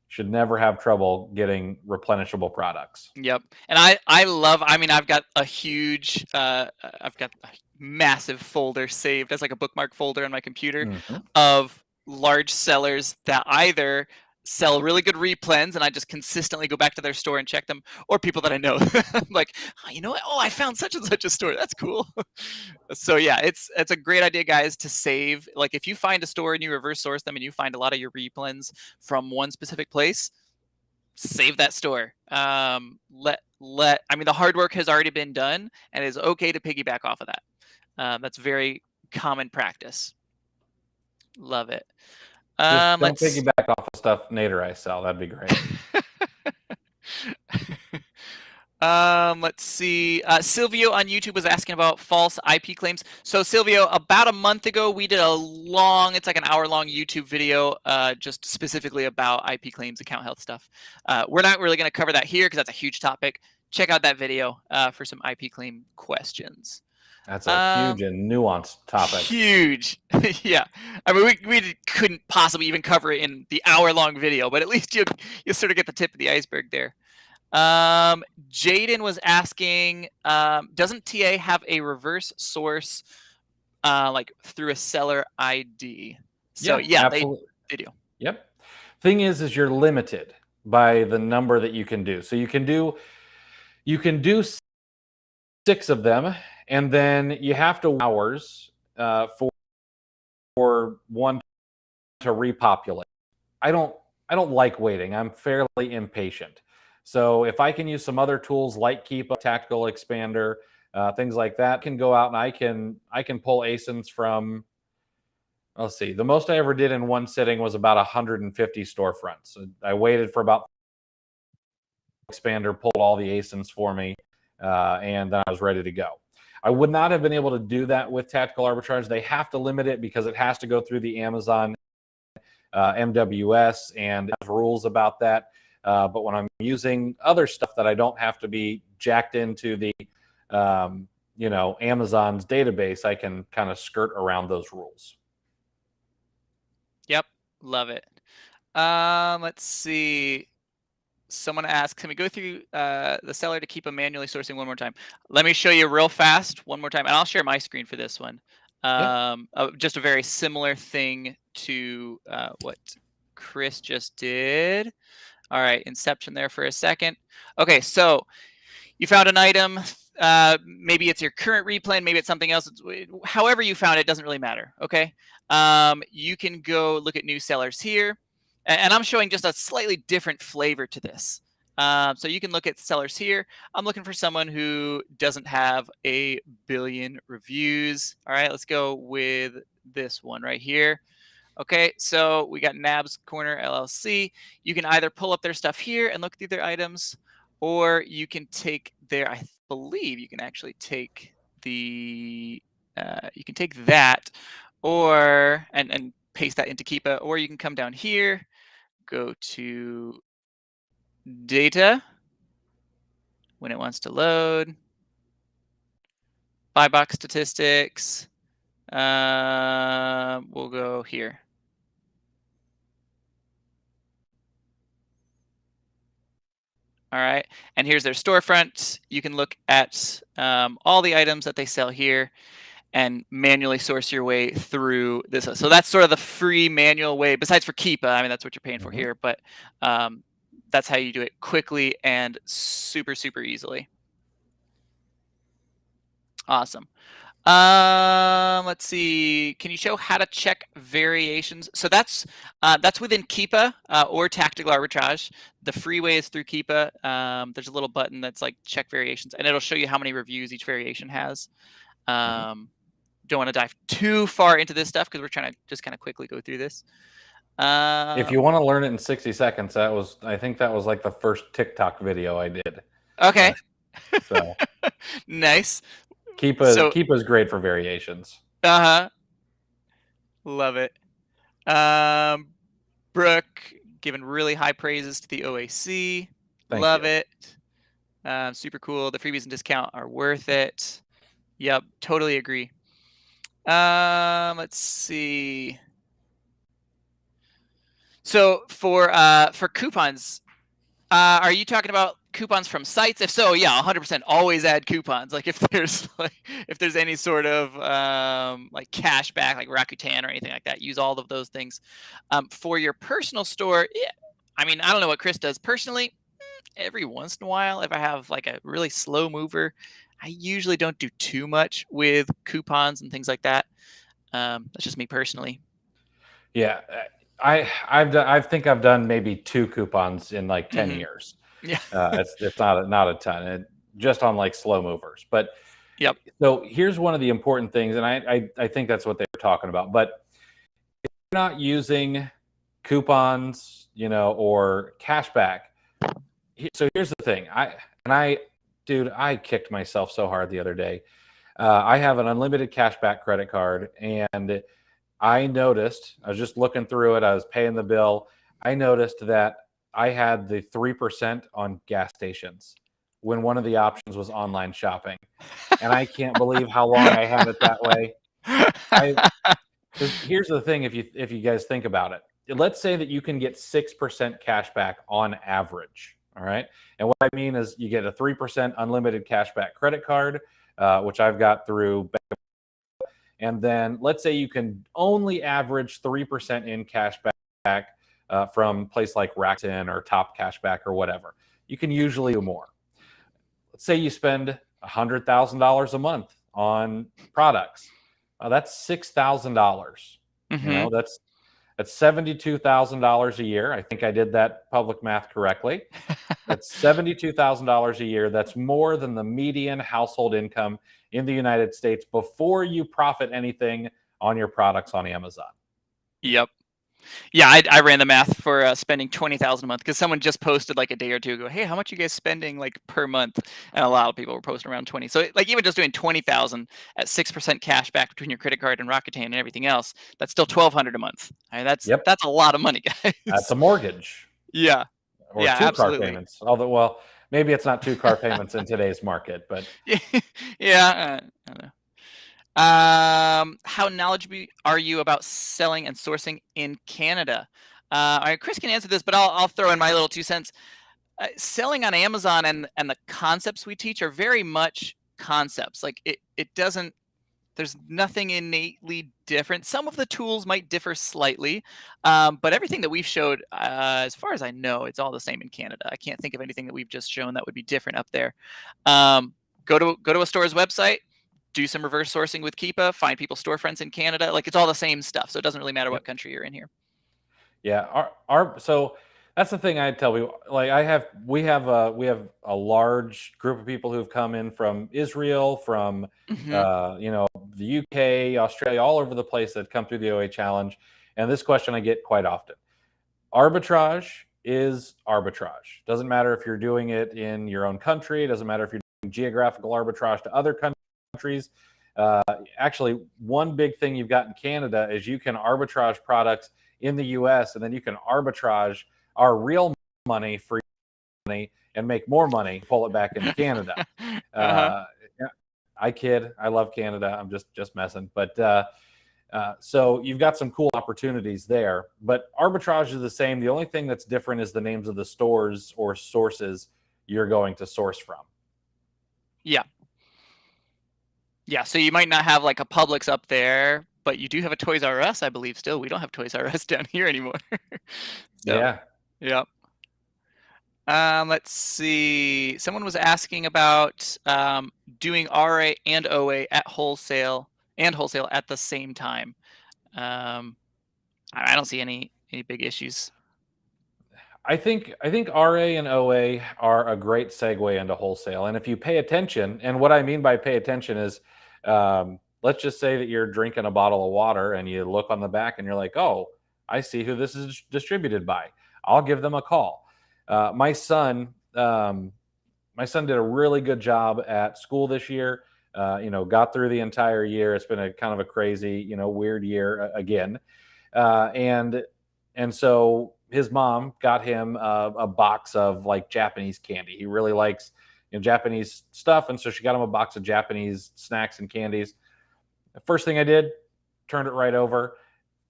should never have trouble getting replenishable products. Yep. And I love, I mean, I've got I've got a massive folder saved as like a bookmark folder on my computer Mhm. of large sellers that either sell really good replens and I just consistently go back to their store and check them, or people that I know. I'm like, oh, you know what? Oh, I found such and such a store. That's cool. So yeah, it's a great idea, guys, to save. Like if you find a store and you reverse source them and you find a lot of your replens from one specific place, save that store. I mean, the hard work has already been done, and it's okay to piggyback off of that. That's very common practice. Love it. Just don't Let's. piggyback off of stuff Nate or I sell. That'd be great. Let's see. Silvio on YouTube was asking about false IP claims. So Silvio, about a month ago, we did it's like an hour-long YouTube video, just specifically about IP claims, account health stuff. We're not really going to cover that here because that's a huge topic. Check out that video for some IP claim questions. That's a huge and nuanced topic. Huge. Yeah. I mean, we couldn't possibly even cover it in the hour-long video, but at least you sort of get the tip of the iceberg there. Jaden was asking, doesn't TA have a reverse source like through a seller ID? So yeah, absolutely. they do. Yep. Thing is you're limited by the number that you can do. So you can do 6 of them, and then you have to hours for one to repopulate. I don't like waiting. I'm fairly impatient. So if I can use some other tools like Keep, Tactical Expander, things like that, can go out and I can pull ASINs from. Let's see. The most I ever did in one sitting was about 150 storefronts. I waited for about expander, pulled all the ASINs for me, and then I was ready to go. I would not have been able to do that with tactical arbitrage. They have to limit it because it has to go through the Amazon MWS and there's rules about that. But when I'm using other stuff that I don't have to be jacked into the Amazon's database, I can kind of skirt around those rules. Yep, love it. Let's see. Someone asked, can we go through the seller to keep a manually sourcing one more time? Let me show you real fast one more time, and I'll share my screen for this one. Just a very similar thing to what Chris just did. All right, Inception there for a second. Okay, so you found an item. Maybe it's your current replan, maybe it's something else. However you found it, doesn't really matter. Okay, you can go look at new sellers here, and I'm showing just a slightly different flavor to this. So you can look at sellers here. I'm looking for someone who doesn't have a billion reviews. All right, let's go with this one right here. Okay, so we got Nabs Corner LLC. You can either pull up their stuff here and look through their items, or you can take their, I believe you can actually take the, you can take that or, and paste that into Keepa, or you can come down here, go to data when it wants to load, buy box statistics. We'll go here. All right, and here's their storefront. You can look at all the items that they sell here and manually source your way through this. So that's sort of the free manual way, besides for Keepa. I mean, that's what you're paying for here, but that's how you do it quickly and super, super easily. Awesome. Let's see. Can you show how to check variations? So that's within Keepa or Tactical Arbitrage. The free way is through Keepa. There's a little button that's like check variations, and it'll show you how many reviews each variation has. Don't want to dive too far into this stuff because we're trying to just kind of quickly go through this. If you want to learn it in 60 seconds, I think that was like the first TikTok video I did. Okay. So nice. Keepa's great for variations. Love it. Brooke giving really high praises to the OAC. Love it. Super cool. The freebies and discount are worth it. Yep, totally agree. Let's see. So for coupons, are you talking about coupons from sites? If so, yeah, 100% always add coupons. Like if there's any sort of like cashback, like Rakuten or anything like that, use all of those things. For your personal store, yeah, I mean, I don't know what Chris does personally. Every once in a while, if I have like a really slow mover, I usually don't do too much with coupons and things like that. That's just me personally. Yeah, I think I've done maybe 2 coupons in like 10 years. Yeah, it's not a ton, just on like slow movers. But yep. So here's one of the important things, and I think that's what they were talking about. But if you're not using coupons, or cashback. So here's the thing. I kicked myself so hard the other day. I have an unlimited cashback credit card, and I noticed, I was just looking through it, I was paying the bill. I noticed that I had the 3% on gas stations when one of the options was online shopping. And I can't believe how long I had it that way. Because here's the thing, if you guys think about it. Let's say that you can get 6% cash back on average. All right. And what I mean is you get a 3% unlimited cashback credit card, which I've got through. And then let's say you can only average 3% in cashback from a place like Rakuten or Top Cashback or whatever. You can usually do more. Let's say you spend $100,000 a month on products. That's $6,000. That's $72,000 a year. I think I did that public math correctly. That's $72,000 a year. That's more than the median household income in the United States before you profit anything on your products on Amazon. Yep. Yeah, I ran the math for spending $20,000 a month because someone just posted like a day or two ago, hey, how much are you guys spending like per month? And a lot of people were posting around 20. So like even just doing 20,000 at 6% cash back between your credit card and Rakuten and everything else, that's still $1,200 a month. I mean, that's a lot of money, guys. That's a mortgage. Yeah. Or 2 absolutely. car payments. Although, well, maybe it's not 2 car payments in today's market, but yeah. I don't know. How knowledgeable are you about selling and sourcing in Canada? All right, Chris can answer this, but I'll throw in my little 2 cents. Selling on Amazon and the concepts we teach are very much concepts. Like it doesn't. There's nothing innately different. Some of the tools might differ slightly, but everything that we've showed, as far as I know, it's all the same in Canada. I can't think of anything that we've just shown that would be different up there. Go to a store's website, do some reverse sourcing with Keepa, find people's storefronts in Canada. Like, it's all the same stuff, so it doesn't really matter what Yep. country you're in here. Yeah, our so that's the thing I tell people. Like we have a large group of people who've come in from Israel, from Hmm. the UK, Australia, all over the place that come through the OA challenge. And this question I get quite often: arbitrage is arbitrage. Doesn't matter if you're doing it in your own country. It doesn't matter if you're doing geographical arbitrage to other countries. Uh, Actually, one big thing you've got in Canada is you can arbitrage products in the US, and then you can arbitrage our real money for money and make more money, pull it back into Canada. Uh-huh. Yeah, I kid. I love Canada. I'm just messing. But so you've got some cool opportunities there. But arbitrage is the same. The only thing that's different is the names of the stores or sources you're going to source from. Yeah. Yeah, so you might not have like a Publix up there, but you do have a Toys R Us, I believe. Still, we don't have Toys R Us down here anymore. So, Yeah. yeah. Let's see. Someone was asking about doing RA and OA at wholesale at the same time. I don't see any big issues. I think RA and OA are a great segue into wholesale. And if you pay attention, and what I mean by pay attention is, let's just say that you're drinking a bottle of water and you look on the back and you're like, oh, I see who this is distributed by. I'll give them a call. My son, my son did a really good job at school this year. Got through the entire year. It's been a kind of a crazy, weird year again. And so his mom got him a box of like Japanese candy. He really likes Japanese stuff, and so she got him a box of Japanese snacks and candies. The first thing I did, turned it right over,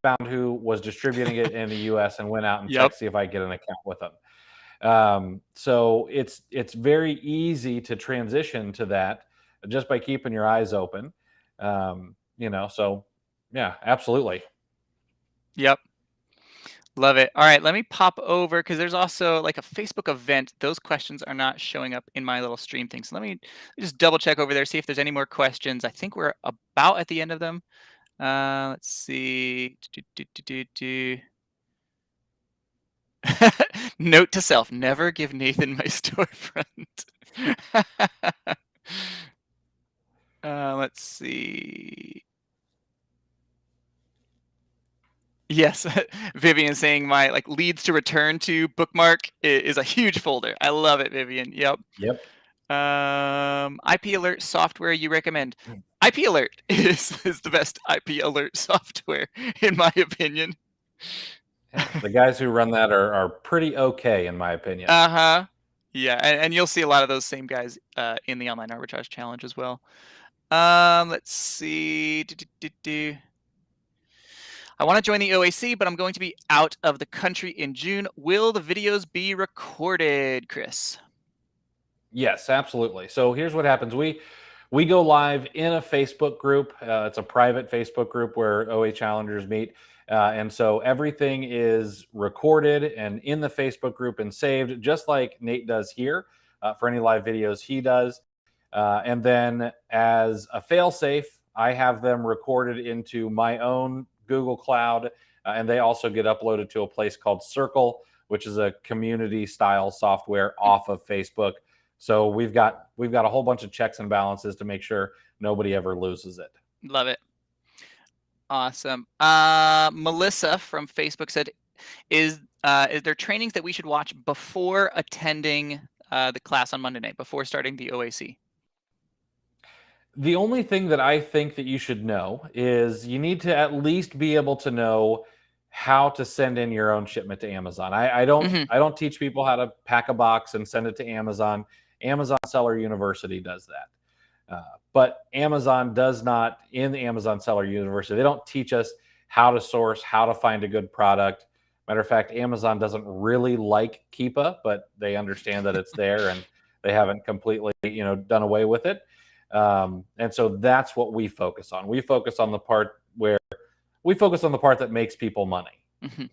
found who was distributing it in the U.S. and went out and Yep. checked see if I could get an account with them. So it's very easy to transition to that just by keeping your eyes open. So yeah, absolutely. Yep. Love it. All right, let me pop over because there's also like a Facebook event. Those questions are not showing up in my little stream thing. So let me just double check over there, see if there's any more questions. I think we're about at the end of them. Let's see. Note to self: never give Nathan my storefront. Let's see. Yes, Vivian saying my like leads to return to bookmark is a huge folder. I love it, Vivian. Yep. Yep. IP alert software you recommend? IP alert is the best IP alert software in my opinion. Yeah, the guys who run that are pretty okay, in my opinion. Uh-huh. Yeah, and you'll see a lot of those same guys in the online arbitrage challenge as well. Let's see. I want to join the OAC, but I'm going to be out of the country in June. Will the videos be recorded, Chris? Yes, absolutely. So here's what happens: we go live in a Facebook group. It's a private Facebook group where OA challengers meet, and so everything is recorded and in the Facebook group and saved, just like Nate does here for any live videos he does. And then as a failsafe, I have them recorded into my own Google Cloud, and they also get uploaded to a place called Circle, which is a community style software off of Facebook. So we've got a whole bunch of checks and balances to make sure nobody ever loses it. Love it. Awesome. Melissa from Facebook said, is there trainings that we should watch before attending the class on Monday night, before starting the OAC? The only thing that I think that you should know is you need to at least be able to know how to send in your own shipment to Amazon. Mm-hmm. I don't teach people how to pack a box and send it to Amazon. Amazon Seller University does that. But Amazon does not, in the Amazon Seller University, they don't teach us how to source, how to find a good product. Matter of fact, Amazon doesn't really like Keepa, but they understand that it's there and they haven't completely, done away with it. And so that's what we focus on. We focus on the part that makes people money. Mm-hmm.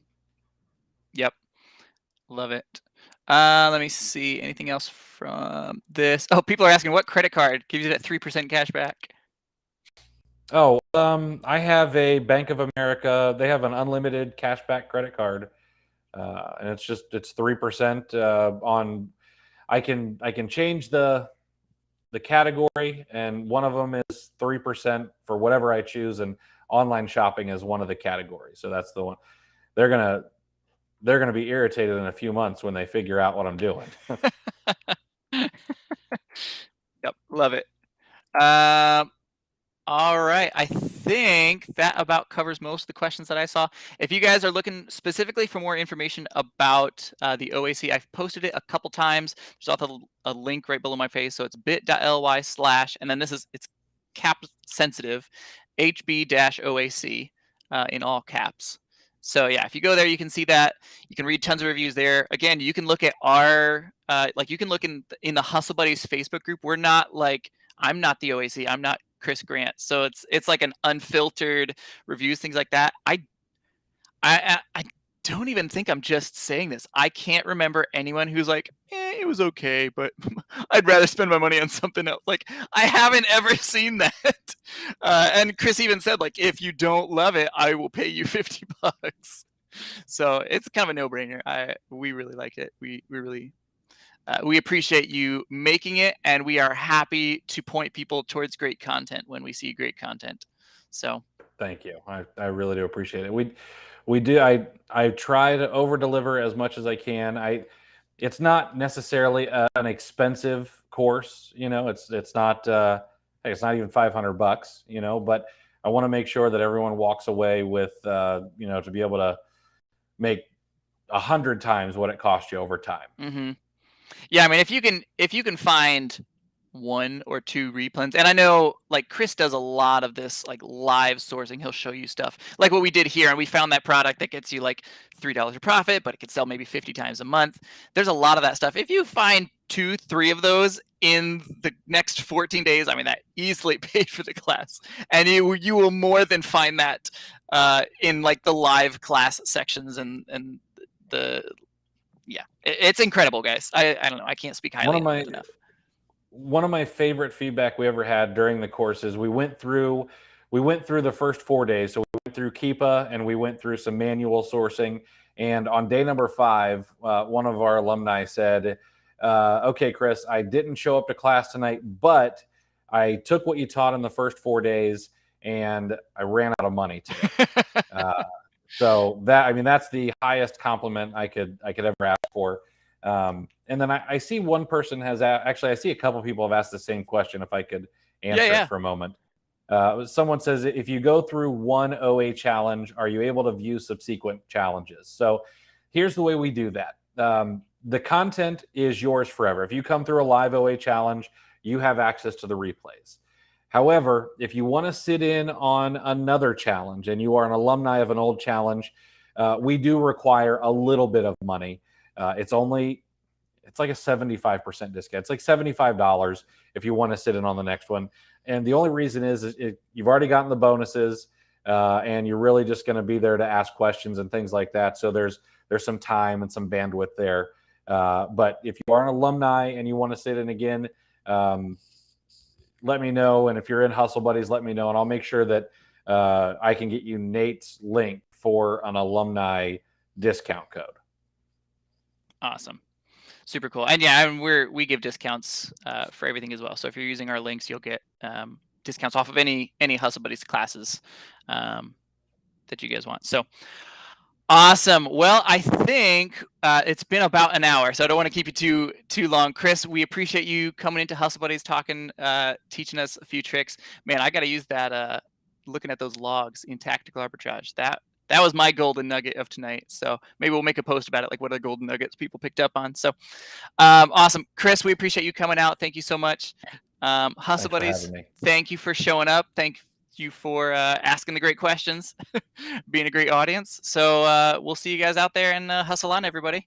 Yep. Love it. Let me see. Anything else from this? Oh, people are asking what credit card gives you that 3% cash back? Oh, I have a Bank of America. They have an unlimited cashback credit card, and it's 3% on. I can change the category, and one of them is 3% for whatever I choose, and online shopping is one of the categories. So that's the one. They're gonna be irritated in a few months when they figure out what I'm doing. Yep, love it. All right, I think that about covers most of the questions that I saw. If you guys are looking specifically for more information about the OAC, I've posted it a couple times. There's also a link right below my face, so it's bit.ly/ and then it's cap sensitive, HB-OAC in all caps. So yeah, if you go there, you can see that. You can read tons of reviews there. Again, you can look at our you can look in the Hustle Buddies Facebook group. We're not like I'm not the OAC. I'm not Chris Grant. So it's like an unfiltered reviews, things like that. I don't even think I'm just saying this. I can't remember anyone who's like, it was okay, but I'd rather spend my money on something else. Like I haven't ever seen that. And Chris even said, like, if you don't love it, I will pay you $50. So it's kind of a no-brainer. We really like it. We really we appreciate you making it, and we are happy to point people towards great content when we see great content. So Thank you. I really do appreciate it. We do. I try to over deliver as much as I can. It's not necessarily an expensive course. It's not it's not even $500. But I want to make sure that everyone walks away with to be able to make 100 times what it cost you over time. mm-hmm. Yeah, I mean, if you can find one or two replens, and I know like Chris does a lot of this like live sourcing. He'll show you stuff like what we did here, and we found that product that gets you like $3 a profit, but it could sell maybe 50 times a month. There's a lot of that stuff. If you find 2-3 of those in the next 14 days, I mean that easily paid for the class, and you will more than find that in like the live class sections and the yeah, it's incredible, guys. I don't know. I can't speak highly of it enough. One of my favorite feedback we ever had during the courses, we went through the first 4 days. So we went through Keepa and we went through some manual sourcing. And on day number 5, one of our alumni said, okay, Chris, I didn't show up to class tonight, but I took what you taught in the first 4 days and I ran out of money today. So that's the highest compliment I could ever ask for. And then I see one person actually, I see a couple people have asked the same question. If I could answer it for a moment. Someone says, if you go through one OA challenge, are you able to view subsequent challenges? So here's the way we do that. The content is yours forever. If you come through a live OA challenge, you have access to the replays. However, if you want to sit in on another challenge and you are an alumni of an old challenge, we do require a little bit of money. It's like a 75% discount. It's like $75 if you want to sit in on the next one. And the only reason is you've already gotten the bonuses, and you're really just going to be there to ask questions and things like that. So there's some time and some bandwidth there. But if you are an alumni and you want to sit in again, let me know. And if you're in Hustle Buddies, let me know. And I'll make sure that I can get you Nate's link for an alumni discount code. Awesome. Super cool. And yeah, we give discounts for everything as well. So if you're using our links, you'll get discounts off of any Hustle Buddies classes that you guys want. So awesome. Well, I think it's been about an hour, so I don't want to keep you too long. Chris, we appreciate you coming into Hustle Buddies, talking, teaching us a few tricks. Man, I got to use that. Looking at those logs in Tactical Arbitrage, that was my golden nugget of tonight. So maybe we'll make a post about it, like what are the golden nuggets people picked up on. So awesome. Chris, we appreciate you coming out. Thank you so much. Hustle Buddies, thank you for showing up. Thank you for asking the great questions, being a great audience. So we'll see you guys out there, and hustle on, everybody.